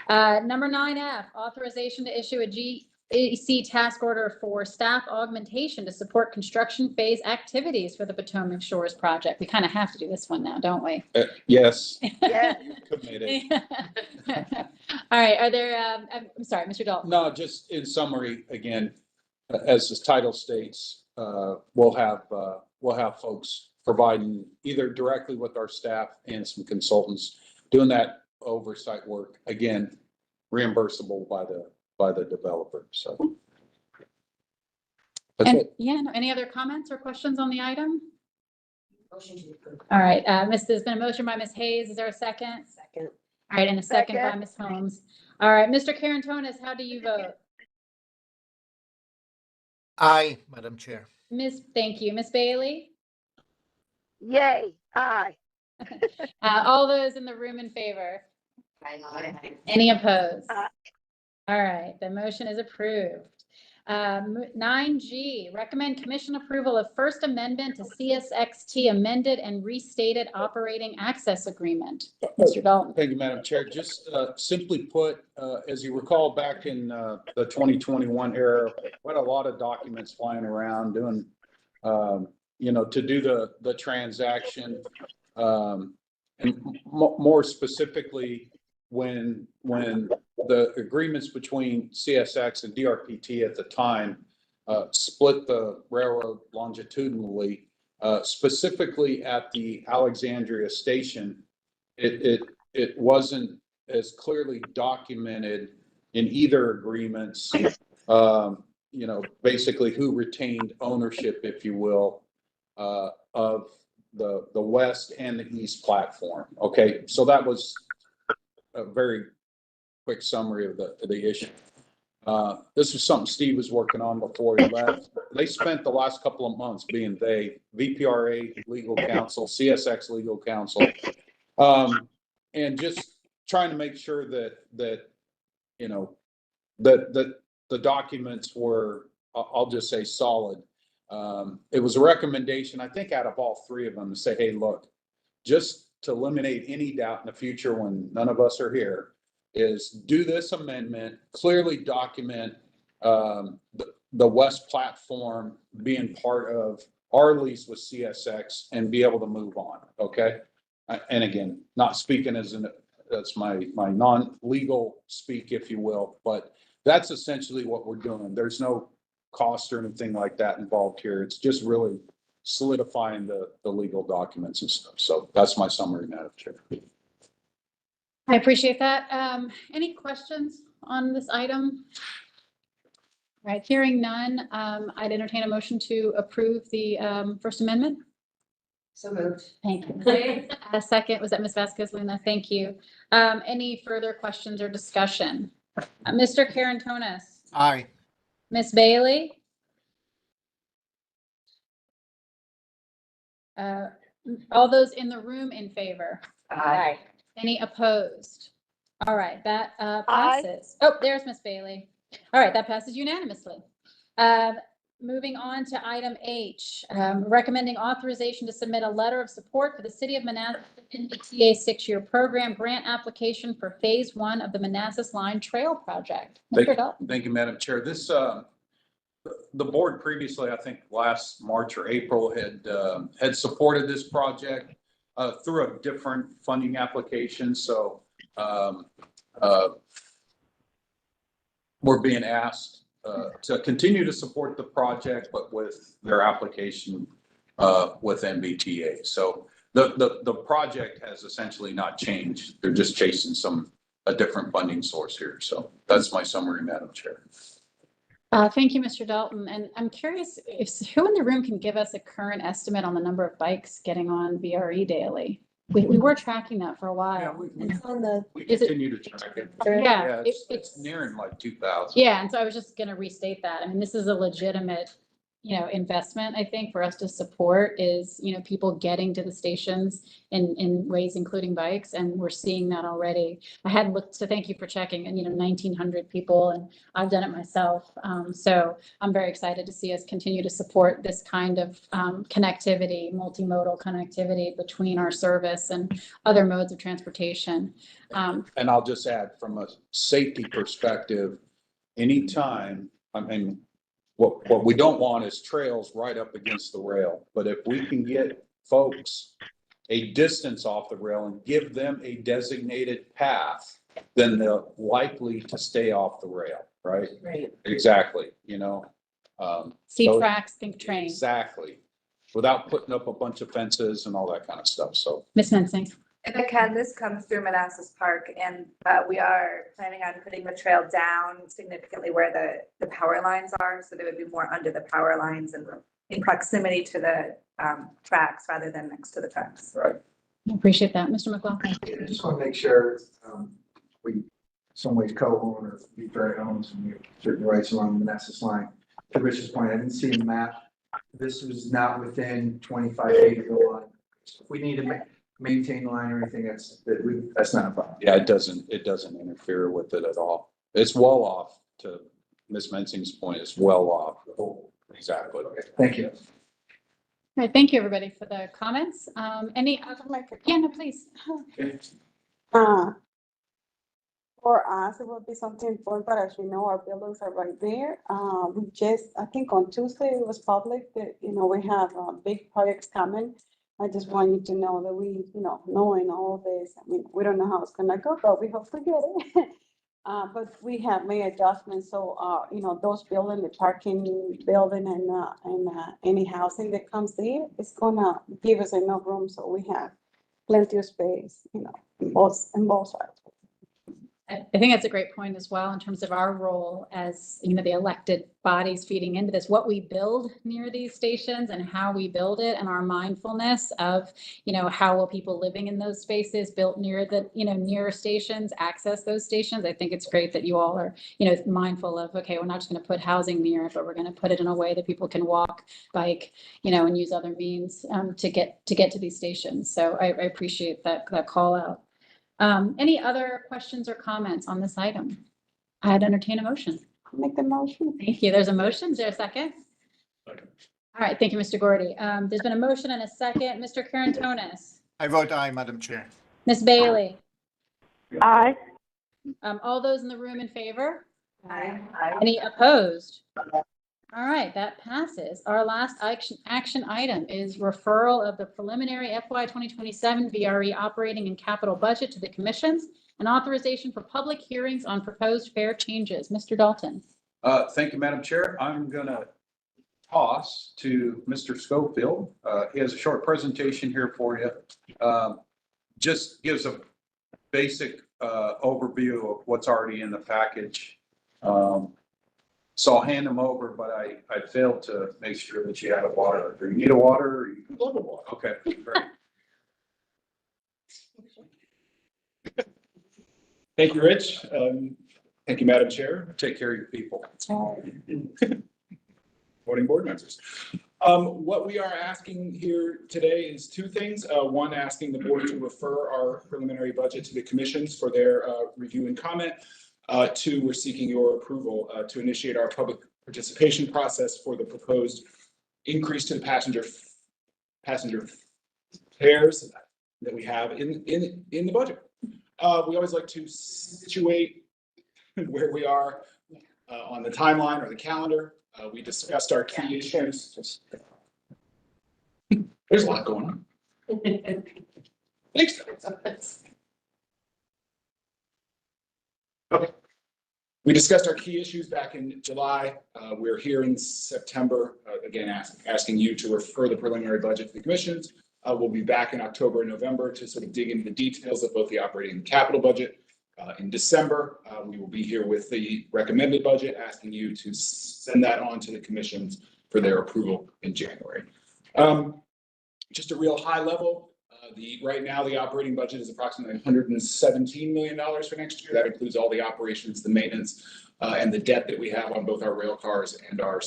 Number 9F, authorization to issue a GAC task order for staff augmentation to support construction phase activities for the Potomac Shores project. We kind of have to do this one now, don't we? Yes. Yeah. Committed. All right, are there, I'm sorry, Mr. Dalton. No, just in summary, again, as the title states, we'll have folks providing either directly with our staff and some consultants doing that oversight work, again, reimbursable by the developer. So that's And it. yeah, no, any other comments or questions on the item? Motion to approve. All right, there's been a motion by Ms. Hayes. Is there a second? Second. All right, and a second by Second. Ms. Holmes. All right, Mr. Carantonis, how do you vote? Aye, Madam Chair. Thank you. Ms. Bailey? Yay. Aye. All those in the room in favor? Aye. Any opposed? Aye. All right, the motion is approved. 9G, recommend commission approval of First Amendment to CSXT amended and restated operating access agreement. Mr. Dalton. Thank you, Madam Chair. Just simply put, as you recall, back in the 2021 era, we had a lot of documents flying around doing, to do the transaction. And more specifically, when the agreements between CSX and DRPT at the time split the railroad longitudinally, specifically at the Alexandria station, it wasn't as clearly documented in either agreements, basically who retained ownership, if you will, of the west and the east platform. Okay, so that was a very quick summary of the issue. This was something Steve was working on before he left. They spent the last couple of months being VPRA legal counsel, CSX legal counsel, and just trying to make sure that, you know, that the documents were, I'll just say solid. It was a recommendation, I think, out of all three of them to say, hey, look, just to eliminate any doubt in the future when none of us are here, is do this amendment, clearly document the West platform being part of our lease with CSX and be able to move on, okay? And again, not speaking that's my non-legal speak, if you will, but that's essentially what we're doing. There's no cost or anything like that involved here. It's just really solidifying the legal documents and stuff. So that's my summary, Madam Chair. I appreciate that. Any questions on this item? All right, hearing none, I'd entertain a motion to approve the First Amendment. So moved. Thank you. A second, was that Ms. Vasquez Luna? Thank you. Any further questions or discussion? Mr. Karantonis? Aye. Ms. Bailey? All those in the room in favor? Aye. Any opposed? All right, that passes. Oh, there's Ms. Bailey. All right, that passes unanimously. Moving on to item H, recommending authorization to submit a letter of support for the City of Manassas NBTA 6-year program grant application for phase 1 of the Manassas Line Trail Project. Mr. Dalton. Thank you, Madam Chair. This, the board previously, I think last March or April, had supported this project through a different funding application. So we're being asked to continue to support the project, but with their application with MBTA. So the project has essentially not changed. They're just chasing a different funding source here. So that's my summary, Madam Chair. Thank you, Mr. Dalton. And I'm curious who in the room can give us a current estimate on the number of bikes getting on VRE daily? We were tracking that for a while. Yeah, on the, we is it, continue to track it. yeah, It's nearing like 2,000. yeah. And so I was just going to restate that. I mean, this is a legitimate, investment, I think, for us to support is, people getting to the stations in ways including bikes. And we're seeing that already. I had looked, so thank you for checking, and 1,900 people, and I've done it myself. So I'm very excited to see us continue to support this kind of connectivity, multimodal connectivity between our service and other modes of transportation. And I'll just add, from a safety perspective, anytime, I mean, what we don't want is trails right up against the rail. But if we can get folks a distance off the rail and give them a designated path, then they're likely to stay off the rail, right? Right. Exactly, See so- tracks, think train. Exactly. Without putting up a bunch of fences and all that kind of stuff, so. Ms. Mensing. If I can, this comes through Manassas Park, and we are planning on putting the trail down significantly where the power lines are, so they would be more under the power lines and in proximity to the tracks rather than next to the tracks. Right. I appreciate that. Mr. McLaughlin. I just want to make sure we, in some ways, co-own or VRE owns and we have certain rights along the Manassas line. To Rich's point, I didn't see a map. This was not within 25 feet of the line. If we need to maintain the line or anything, that's not a problem. Yeah, it doesn't interfere with it at all. It's well off, to Ms. Mensing's point, it's well off. Exactly. Thank you. All right, thank you, everybody, for the comments. Any other, yeah, no, please. For us, it would be something important, but as we know, our buildings are right there. We just, I think on Tuesday, it was public that, we have big projects coming. I just want you to know that we, knowing all this, I mean, we don't know how it's gonna go, but we hope to get it. But we have made adjustments, so, those building, the parking building and any housing that comes there, it's gonna give us enough room, so we have plenty of space, in both sides. I think that's a great point as well, in terms of our role as, the elected bodies feeding into this, what we build near these stations and how we build it, and our mindfulness of, how will people living in those spaces built near the, near stations access those stations. I think it's great that you all are, mindful of, okay, we're not just going to put housing near it, but we're going to put it in a way that people can walk, bike, and use other means to get to these stations. So I appreciate that call out. Any other questions or comments on this item? I'd entertain a motion. Make the motion. Thank you. There's a motion. Is there a second? Second. All right, thank you, Mr. Gordy. There's been a motion and a second. Mr. Karantonis, I vote aye, Madam Chair. Ms. Bailey, Aye. all those in the room in favor? Aye. Any opposed? All right, that passes. Our last action item is referral of the preliminary FY 2027 VRE operating and capital budget to the commissions and authorization for public hearings on proposed fare changes. Mr. Dalton. Thank you, Madam Chair. I'm gonna toss to Mr. Schofield. He has a short presentation here for you. Just gives a basic overview of what's already in the package. So I'll hand them over, but I failed to make sure that you had a water. Do you need a water? Or you can love a water. Okay, great. Thank you, Rich. Thank you, Madam Chair. Take care of your people. Morning, board members. What we are asking here today is two things. One, asking the board to refer our preliminary budget to the commissions for their review and comment. Two, we're seeking your approval to initiate our public participation process for the proposed increase to the passenger fares that we have in the budget. We always like to situate where we are on the timeline or the calendar. We discussed our key issues. There's a lot going on. Thanks. Okay. We discussed our key issues back in July. We're here in September, again, asking you to refer the preliminary budget to the commissions. We'll be back in October and November to sort of dig into the details of both the operating and capital budget. In December, we will be here with the recommended budget, asking you to send that on to the commissions for their approval in January. Just a real high level, right now, the operating budget is approximately $117 million for next year. That includes all the operations, the maintenance, and the debt that we have on both our rail cars and our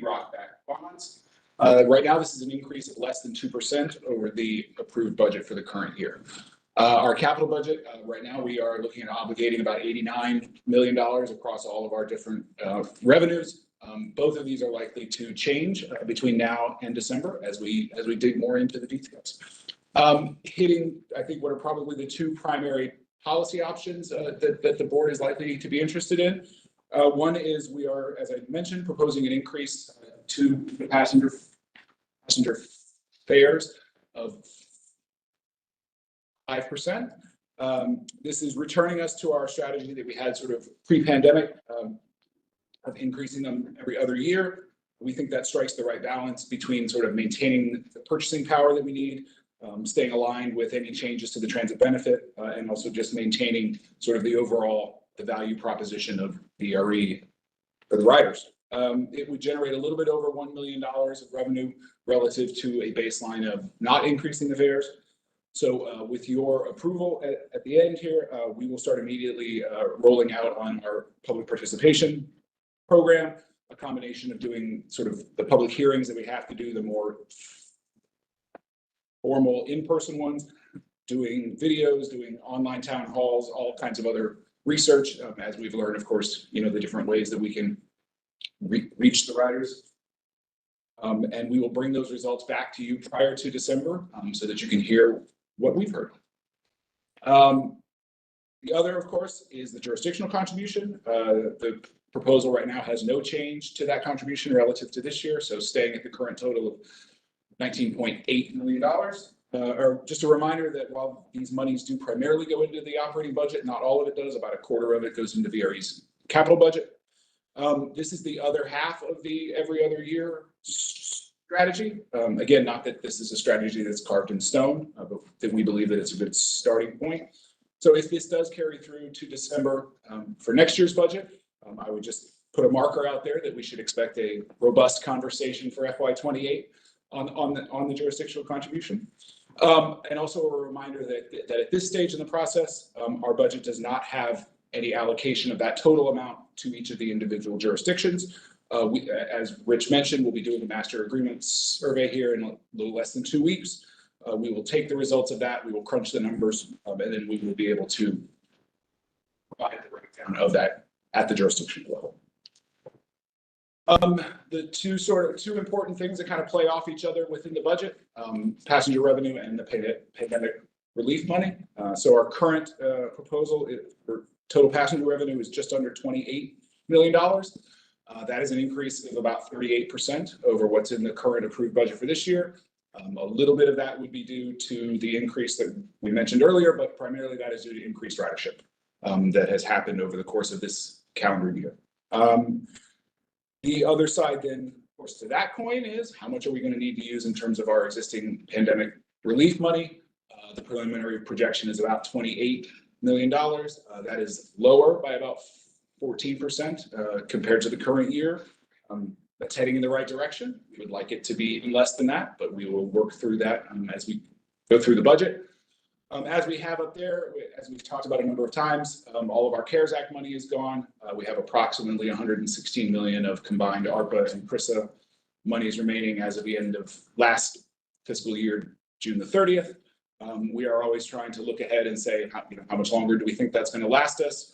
rock-backed bonds. Right now, this is an increase of less than 2% over the approved budget for the current year. Our capital budget, right now, we are looking at obligating about $89 million across all of our different revenues. Both of these are likely to change between now and December as we dig more into the details. Hitting, I think, what are probably the two primary policy options that the board is likely to be interested in. One is we are, as I mentioned, proposing an increase to the passenger fares of 5%. This is returning us to our strategy that we had sort of pre-pandemic of increasing them every other year. We think that strikes the right balance between sort of maintaining the purchasing power that we need, staying aligned with any changes to the transit benefit, and also just maintaining sort of the overall, the value proposition of VRE for the riders. It would generate a little bit over $1 million of revenue relative to a baseline of not increasing the fares. So with your approval at the end here, we will start immediately rolling out on our public participation program, a combination of doing sort of the public hearings that we have to do, the more formal in-person ones, doing videos, doing online town halls, all kinds of other research, as we've learned, of course, you know, the different ways that we can reach the riders. And we will bring those results back to you prior to December so that you can hear what we've heard. The other, of course, is the jurisdictional contribution. The proposal right now has no change to that contribution relative to this year, so staying at the current total of $19.8 million. Or just a reminder that while these monies do primarily go into the operating budget, not all of it does. About a quarter of it goes into VRE's capital budget. This is the other half of the every other year strategy. Again, not that this is a strategy that's carved in stone, but that we believe that it's a good starting point. So if this does carry through to December for next year's budget, I would just put a marker out there that we should expect a robust conversation for FY28 on the jurisdictional contribution. And also a reminder that at this stage in the process, our budget does not have any allocation of that total amount to each of the individual jurisdictions. As Rich mentioned, we'll be doing the master agreement survey here in a little less than 2 weeks. We will take the results of that, we will crunch the numbers, and then we will be able to provide the breakdown of that at the jurisdiction level. The two important things that kind of play off each other within the budget, passenger revenue and the pandemic relief money. So our current proposal for total passenger revenue is just under $28 million. That is an increase of about 38% over what's in the current approved budget for this year. A little bit of that would be due to the increase that we mentioned earlier, but primarily that is due to increased ridership that has happened over the course of this calendar year. The other side then, of course, to that coin is how much are we going to need to use in terms of our existing pandemic relief money? The preliminary projection is about $28 million. That is lower by about 14% compared to the current year. That's heading in the right direction. We would like it to be even less than that, but we will work through that as we go through the budget. As we have up there, as we've talked about a number of times, all of our CARES Act money is gone. We have approximately $116 million of combined ARPA and CRISA monies remaining as of the end of last fiscal year, June the 30th. We are always trying to look ahead and say, how much longer do we think that's going to last us?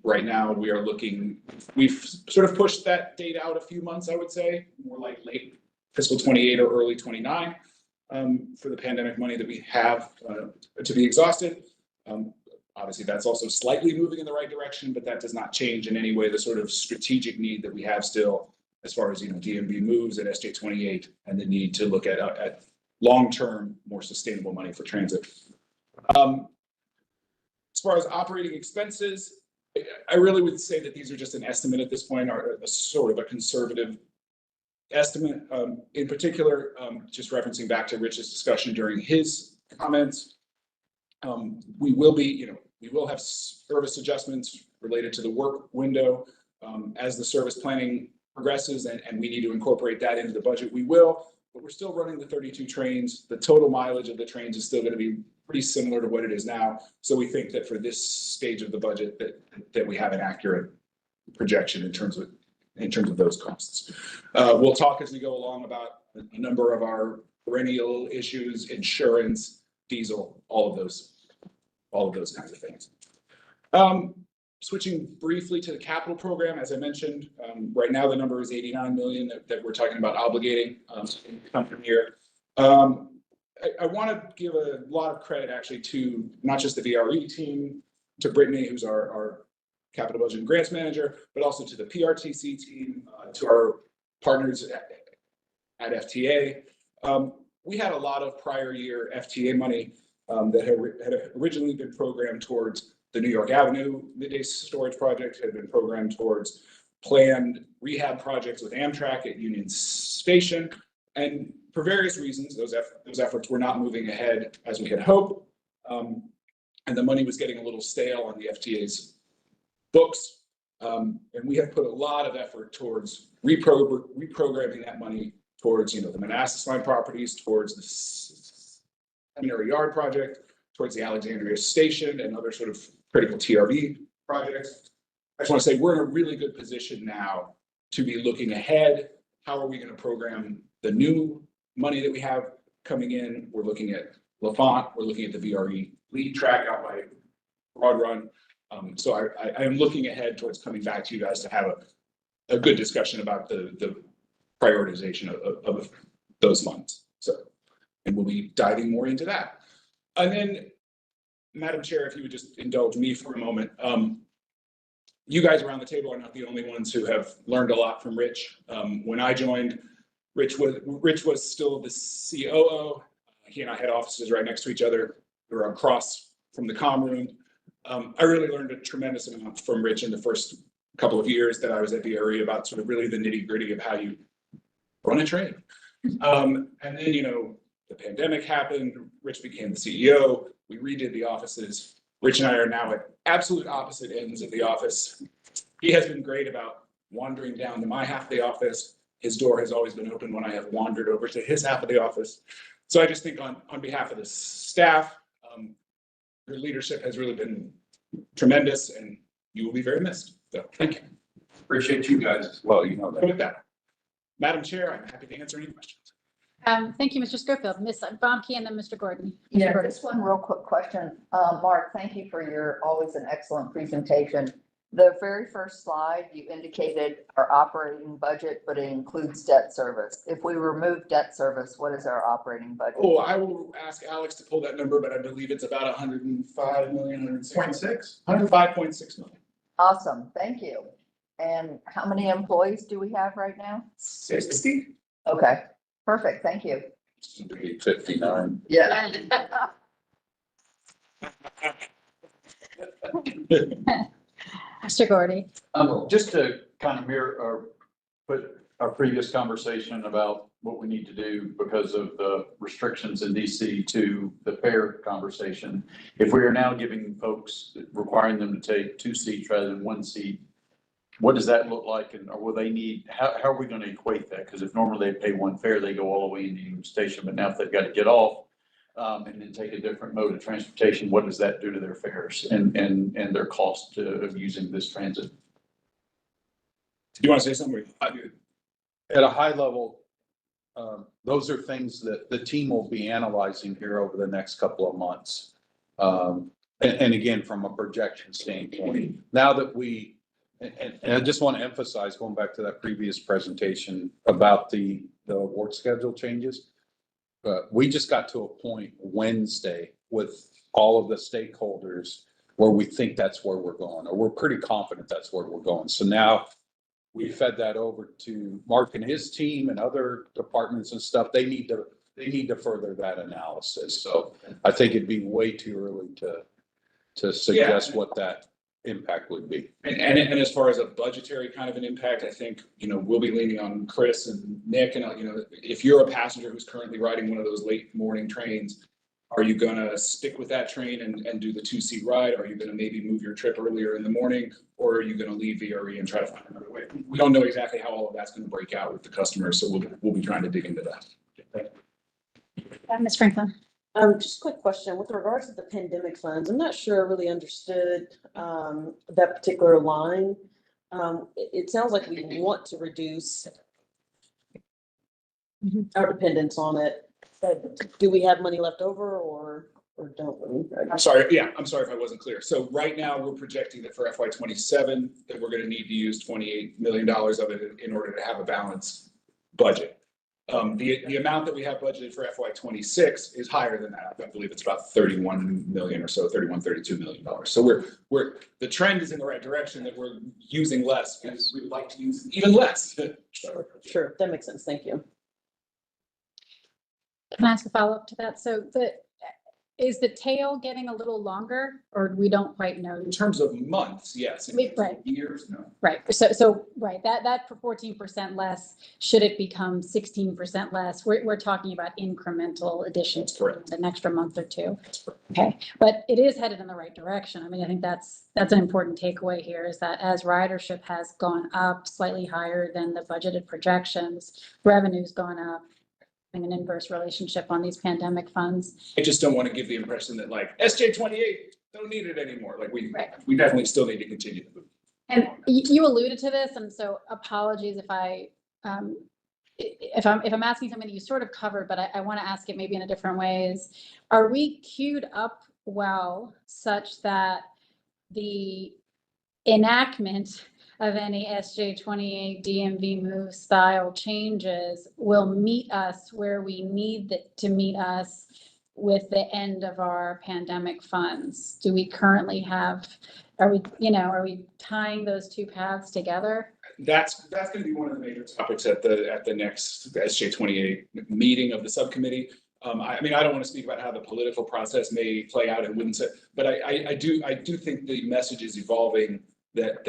Right now, we are looking, we've sort of pushed that date out a few months, I would say, more like late fiscal 28 or early 29 for the pandemic money that we have to be exhausted. Obviously, that's also slightly moving in the right direction, but that does not change in any way the sort of strategic need that we have still as far as DMV moves at SJ 28 and the need to look at long-term, more sustainable money for transit. As far as operating expenses, I really would say that these are just an estimate at this point, or a sort of a conservative estimate. In particular, just referencing back to Rich's discussion during his comments, we will have service adjustments related to the work window as the service planning progresses, and we need to incorporate that into the budget. We will, but we're still running the 32 trains. The total mileage of the trains is still going to be pretty similar to what it is now. So we think that for this stage of the budget that we have an accurate projection in terms of those costs. We'll talk as we go along about a number of our perennial issues, insurance, diesel, all of those kinds of things. Switching briefly to the capital program, as I mentioned, right now the number is 89 million that we're talking about obligating come from here. I want to give a lot of credit actually to not just the VRE team, to Brittany, who's our capital budget and grants manager, but also to the PRTC team, to our partners at FTA. We had a lot of prior year FTA money that had originally been programmed towards the New York Avenue midday storage project, had been programmed towards planned rehab projects with Amtrak at Union Station. And for various reasons, those efforts were not moving ahead as we had hoped. And the money was getting a little stale on the FTA's books. And we have put a lot of effort towards reprogramming that money towards, the Manassas Line properties, towards the Seminary Yard project, towards the Alexandria Station and other sort of critical TRV projects. I just want to say we're in a really good position now to be looking ahead. How are we going to program the new money that we have coming in? We're looking at L'Enfant, we're looking at the VRE lead track out by Broad Run. So I am looking ahead towards coming back to you guys to have a good discussion about the prioritization of those funds. So, and we'll be diving more into that. And then, Madam Chair, if you would just indulge me for a moment. You guys around the table are not the only ones who have learned a lot from Rich. When I joined, Rich was still the COO. He and I had offices right next to each other. We were across from the comm room. I really learned a tremendous amount from Rich in the first couple of years that I was at VRE about sort of really the nitty gritty of how you run a train. And then, the pandemic happened. Rich became the CEO. We redid the offices. Rich and I are now at absolute opposite ends of the office. He has been great about wandering down to my half of the office. His door has always been open when I have wandered over to his half of the office. So I just think on behalf of the staff, your leadership has really been tremendous and you will be very missed. So thank you. Appreciate you guys as well. That. With that, Madam Chair, I'm happy to answer any questions. Thank you, Mr. Schofield. Ms. Bomke and then Mr. Gordon. Mr. Yeah, Gordon. just one real quick question. Mark, thank you for your always an excellent presentation. The very first slide, you indicated our operating budget, but it includes debt service. If we remove debt service, what is our operating budget? Oh, I will ask Alex to pull that number, but I believe it's about 105 million, 105.6 million. Awesome, thank you. And how many employees do we have right now? 60. Okay, perfect, thank you. 59. Yeah. Mr. Gordy. Just to kind of mirror or put our previous conversation about what we need to do because of the restrictions in DC to the fair conversation. If we are now giving folks, requiring them to take 2 seats rather than 1 seat, what does that look like? And or will they need, how are we going to equate that? Because if normally they pay 1 fare, they go all the way into the station, but now if they've got to get off and then take a different mode of transportation, what does that do to their fares and their cost of using this transit? Do you want to say something? At a high level, those are things that the team will be analyzing here over the next couple of months. And again, from a projection standpoint, now that and I just want to emphasize, going back to that previous presentation about the award schedule changes. We just got to a point Wednesday with all of the stakeholders where we think that's where we're going, or we're pretty confident that's where we're going. So now we fed that over to Mark and his team and other departments and stuff. They need to further that analysis. So I think it'd be way too early to suggest what that impact would be. And as far as a budgetary kind of an impact, I think, we'll be leaning on Chris and Nick and, if you're a passenger who's currently riding one of those late morning trains, are you gonna stick with that train and do the 2-seat ride? Are you gonna maybe move your trip earlier in the morning? Or are you gonna leave VRE and try to find another way? We don't know exactly how all of that's gonna break out with the customers, so we'll be trying to dig into that. Thank you. Ms. Franklin. Just a quick question with regards to the pandemic funds. I'm not sure I really understood that particular line. It sounds like we want to reduce our dependence on it. But do we have money left over or don't we? I'm sorry if I wasn't clear. So right now, we're projecting that for FY27, that we're gonna need to use $28 million of it in order to have a balanced budget. The amount that we have budgeted for FY26 is higher than that. I believe it's about 31 million or so, 32 million dollars. So the trend is in the right direction, that we're using less because we would like to use even less. Sure, that makes sense. Thank you. Can I ask a follow-up to that? So is the tail getting a little longer or we don't quite know? In terms of months, yes. In terms of years, no. Right. So right, that for 14% less, should it become 16% less? We're talking about incremental additions for an extra month or two. Okay, but it is headed in the right direction. I mean, I think that's an important takeaway here, is that as ridership has gone up slightly higher than the budgeted projections, revenue's gone up. An inverse relationship on these pandemic funds. I just don't want to give the impression that like SJ28 don't need it anymore. Like we definitely still need to continue to move. And you alluded to this, and so apologies if I'm asking something that you sort of covered, but I want to ask it maybe in a different ways. Are we queued up well such that the enactment of any SJ28 DMV move style changes will meet us where we need to meet us with the end of our pandemic funds? Do we currently have, are we tying those two paths together? That's going to be one of the major topics at the next SJ28 meeting of the subcommittee. I mean, I don't want to speak about how the political process may play out and wouldn't say, but I do think the message is evolving that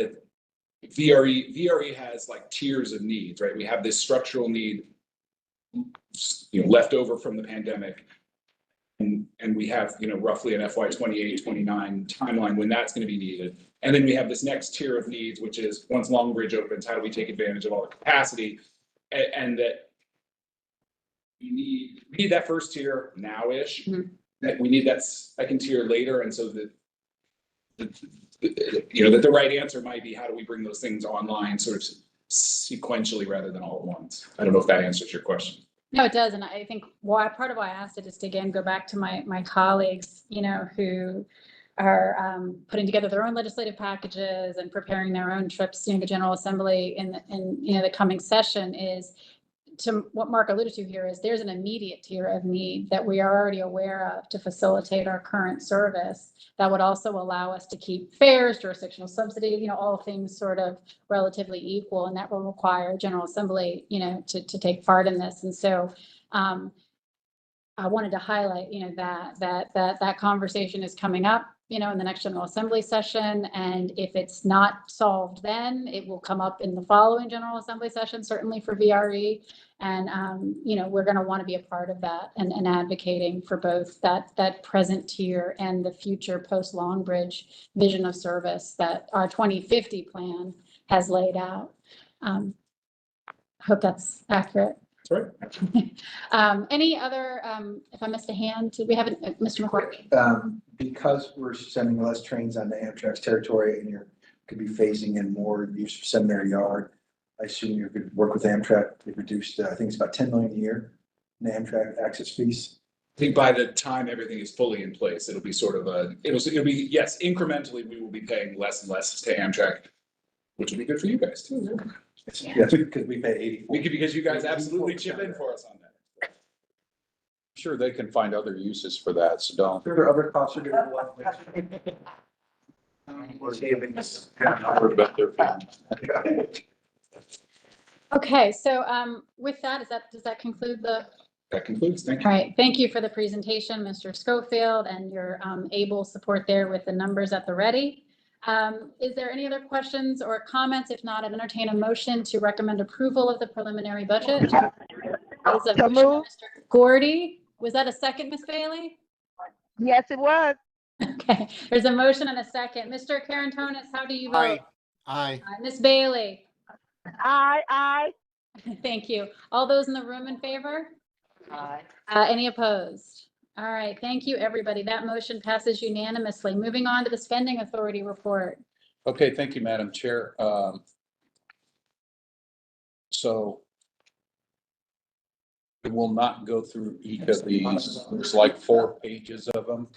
VRE has like tiers of needs, right? We have this structural need, left over from the pandemic. And we have, roughly an FY28, 29 timeline when that's going to be needed. And then we have this next tier of needs, which is once Long Bridge opens, how do we take advantage of all the capacity? And that we need that first tier now-ish. That we need that second tier later. And so that the right answer might be, how do we bring those things online sort of sequentially rather than all at once? I don't know if that answers your question. No, it does. And I think part of why I asked it is to, again, go back to my colleagues, who are putting together their own legislative packages and preparing their own trips to the General Assembly in the coming session, is to what Mark alluded to here, is there's an immediate tier of need that we are already aware of to facilitate our current service that would also allow us to keep fares, jurisdictional subsidy, all things sort of relatively equal, and that will require General Assembly, to take part in this. And so I wanted to highlight, that conversation is coming up, in the next General Assembly session. And if it's not solved then, it will come up in the following General Assembly session, certainly for VRE. And, we're going to want to be a part of that and advocating for both that present tier and the future post-Longbridge vision of service that our 2050 plan has laid out. I hope that's accurate. Any other, if I missed a hand, did we have Mr. McCourt? Because we're sending less trains onto Amtrak's territory and you're could be phasing in more use of Seminary Yard, I assume you could work with Amtrak. They reduced, I think it's about 10 million a year in the Amtrak access fees. I think by the time everything is fully in place, it'll be sort of it'll be, yes, incrementally, we will be paying less and less to Amtrak, which will be good for you guys too. Yes, because we pay 84. Because you guys absolutely chip in for us on that. Sure, they can find other uses for that, so don't. There are other costs are going to Okay, so with that, does that conclude the? That concludes. Thank you. All right, thank you for the presentation, Mr. Schofield, and your able support there with the numbers at the ready. Is there any other questions or comments? If not, I'd entertain a motion to recommend approval of the preliminary budget. Mr. Gordy, was that a second, Ms. Bailey? Yes, it was. Okay, there's a motion and a second. Mr. Carantonis, how do you vote? Aye. Ms. Bailey? Aye. Thank you. All those in the room in favor? Aye. Any opposed? All right, thank you, everybody. That motion passes unanimously. Moving on to the spending authority report. Okay, thank you, Madam Chair. So we will not go through each of these. There's like 4 pages of them.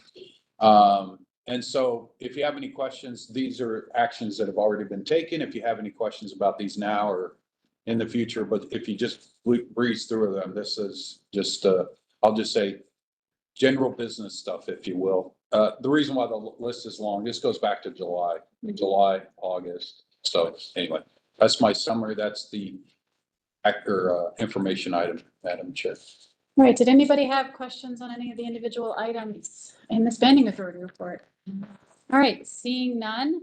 And so if you have any questions, these are actions that have already been taken. If you have any questions about these now or in the future, but if you just breeze through them, this is just, I'll just say general business stuff, if you will. The reason why the list is long, this goes back to July, August. So anyway, that's my summary. That's the information item, Madam Chair. All right, did anybody have questions on any of the individual items in the spending authority report? All right, seeing none,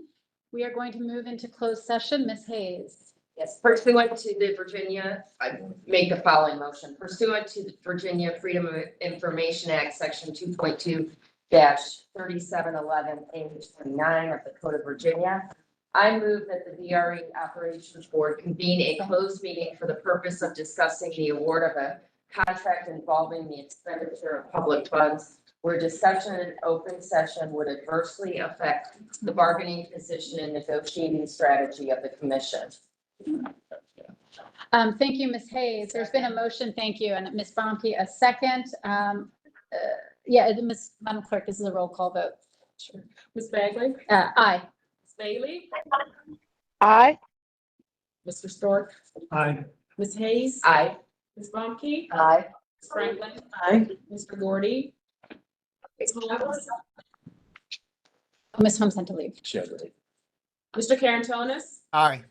we are going to move into closed session. Ms. Hayes. Yes, pursuant to the Virginia, I make the following motion. Pursuant to the Virginia Freedom of Information Act, section 2.2-3711A29 of the Code of Virginia, I move that the VRE Operations Board convene a closed meeting for the purpose of discussing the award of a contract involving the expenditure of public funds where discussion in open session would adversely affect the bargaining position and negotiating strategy of the commission. Thank you, Ms. Hayes. There's been a motion. Thank you. And Ms. Bonke, a second. Madam Clerk, this is a roll call vote. Sure. Ms. Bagley? Aye. Ms. Bailey? Aye. Mr. Stork? Aye. Ms. Hayes? Aye. Ms. Bonke? Aye. Ms. Franklin? Aye. Mr. Gordy? Ms. Holmes sent to leave. Mr. Carantonis? Aye.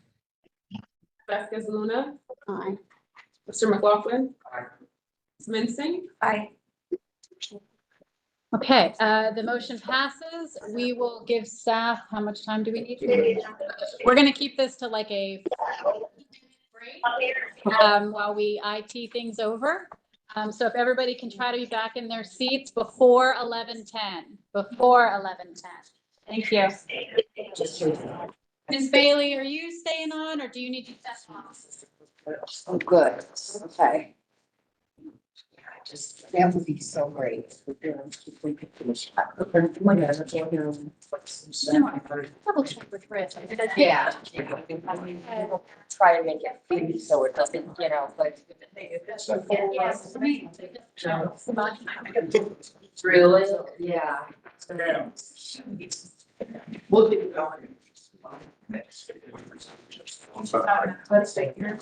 Vasquez Luna? Aye. Mr. McLaughlin? Aye. Ms. Mincing? Aye. Okay, the motion passes. We will give staff, how much time do we need? We're going to keep this to like a break while we IT things over. So if everybody can try to be back in their seats before 11:10. Before 11:10. Thank you. Ms. Bailey, are you staying on or do you need to test on? Oh, good. Okay. just, that would be so great. If we could finish that. Double check with Rich. Yeah. Try and make it free so it doesn't, you know, but. Really? Yeah. We'll keep it going. Let's take your.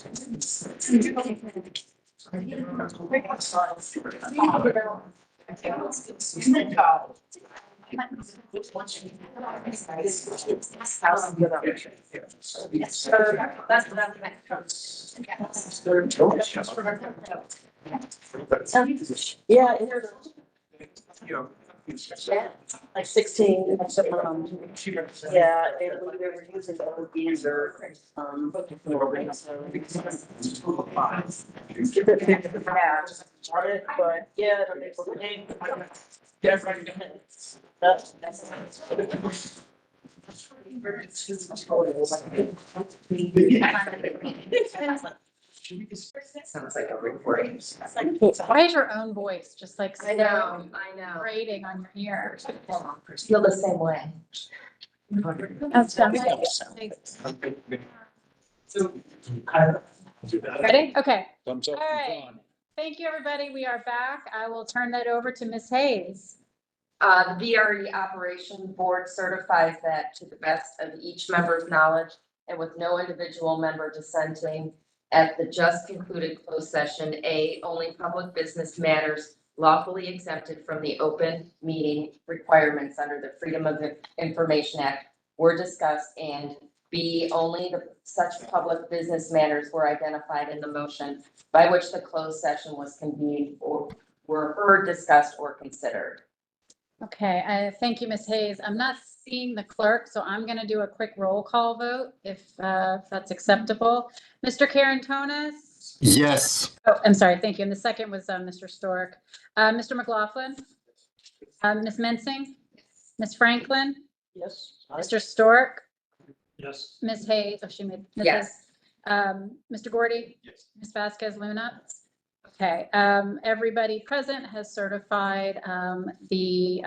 Yeah, like 16. Yeah, they were using the old geezer. But yeah, Sounds like a recording. Why is your own voice just like I know, I know. grating on your ears? Feel the same way. That's Ready? Okay. Thumbs up All from right. John. Thank you, everybody. We are back. I will turn that over to Ms. Hayes. The VRE Operation Board certifies that to the best of each member's knowledge and with no individual member dissenting at the just concluded closed session, A, only public business matters lawfully exempted from the open meeting requirements under the Freedom of Information Act were discussed, and B, only such public business matters were identified in the motion by which the closed session was convened or were heard, discussed, or considered. Okay, thank you, Ms. Hayes. I'm not seeing the clerk, so I'm going to do a quick roll call vote if that's acceptable. Mr. Karantonis? Yes. Oh, I'm sorry, thank you. And the second was Mr. Stork. Mr. McLaughlin? Ms. Mensing? Ms. Franklin? yes. Mr. Stork? Yes. Ms. Hayes? Oh, she made. Ms. Yes. Hayes. Mr. Gordy? Yes. Ms. Vasquez Luna? Okay, everybody present has certified the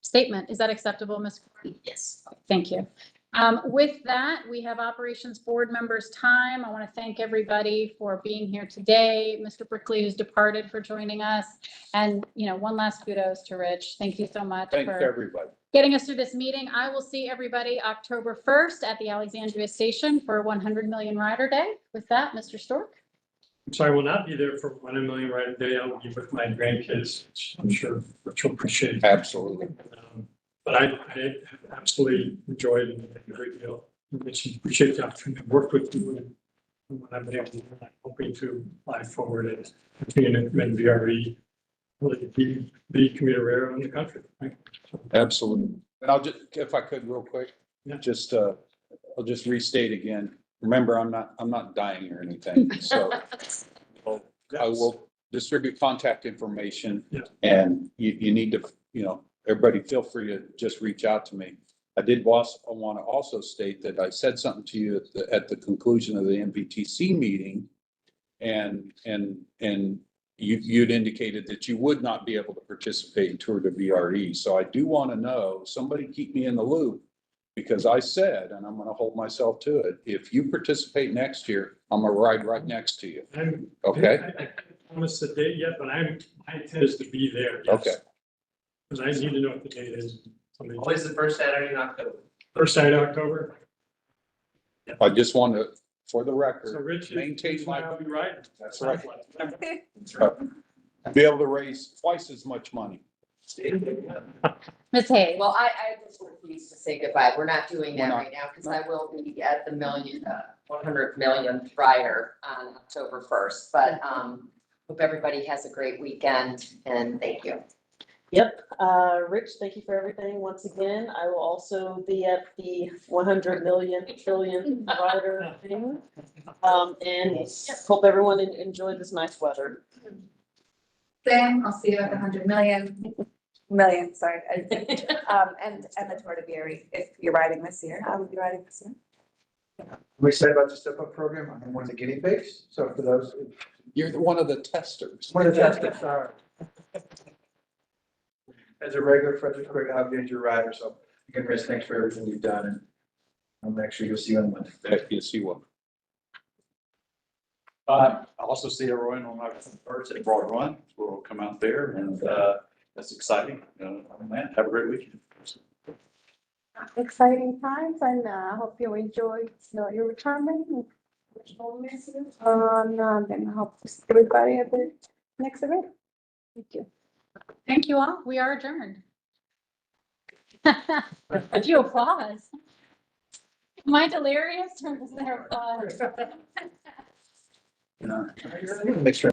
statement. Is that acceptable, Ms. Gordy? Yes. Thank you. With that, we have operations board members' time. I want to thank everybody for being here today. Mr. Brickley, who's departed, for joining us. And, you know, one last kudos to Rich. Thank you so much Thanks, for everybody. getting us through this meeting. I will see everybody October 1st at the Alexandria Station for 100 Million Rider Day. With that, Mr. Stork. So I will not be there for 1 million right a day. I'll be with my grandkids, which I'm sure Rich will appreciate. Absolutely. But I absolutely enjoyed it a great deal. Rich, appreciate the opportunity to work with you and what I've been able to do. I'm hoping to fly forward and continue to commend VRE, really be the commuter railroad in the country. Right? Absolutely. And I'll just, if I could real quick, Yeah. just, I'll just restate again. Remember, I'm not dying or anything, so I will distribute contact information. Yeah. And you need to, you know, everybody feel free to just reach out to me. I want to also state that I said something to you at the conclusion of the MPTC meeting. And you'd indicated that you would not be able to participate in Tour de VRE. So I do want to know, somebody keep me in the loop, because I said, and I'm going to hold myself to it, if you participate next year, I'm going to ride right next to you. Okay? I can't promise the date yet, but my intent is to be there. Yes. Okay. Because I need to know what the date is. Always the first Saturday in October. First Saturday in October. I just want to, for the So record, Rich, maintain my, I'll be right. that's right. Be able to raise twice as much money. Ms. Hayes. Well, I just refuse to say goodbye. We're not doing that We're not. right now because I will be at the 100 millionth rider on October 1st. But hope everybody has a great weekend and thank you. Yep, Rich, thank you for everything once again. I will also be at the 100 million trillion rider thing. And hope everyone enjoyed this nice weather. Same, I'll see you at the 100 million, sorry. And the Tour de VRE, if you're riding this year, I will be riding this year. We said about the step up program, I'm one of the guinea pigs, so for those. You're one of the testers. One of the testers, sorry. As a regular Fredericksburg Outdanger rider, so again, Rich, thanks for everything you've done, and I'm actually gonna see you on Monday. Yes, you will. I also see everyone on August first at Broad Run. We'll come out there and, that's exciting. Man, have a great weekend. Exciting times, and I hope you enjoy your retirement. Then I hope to see everybody at the next event. Thank you. Thank you all. We are adjourned. If you applause. Am I delirious or is there applause? Make sure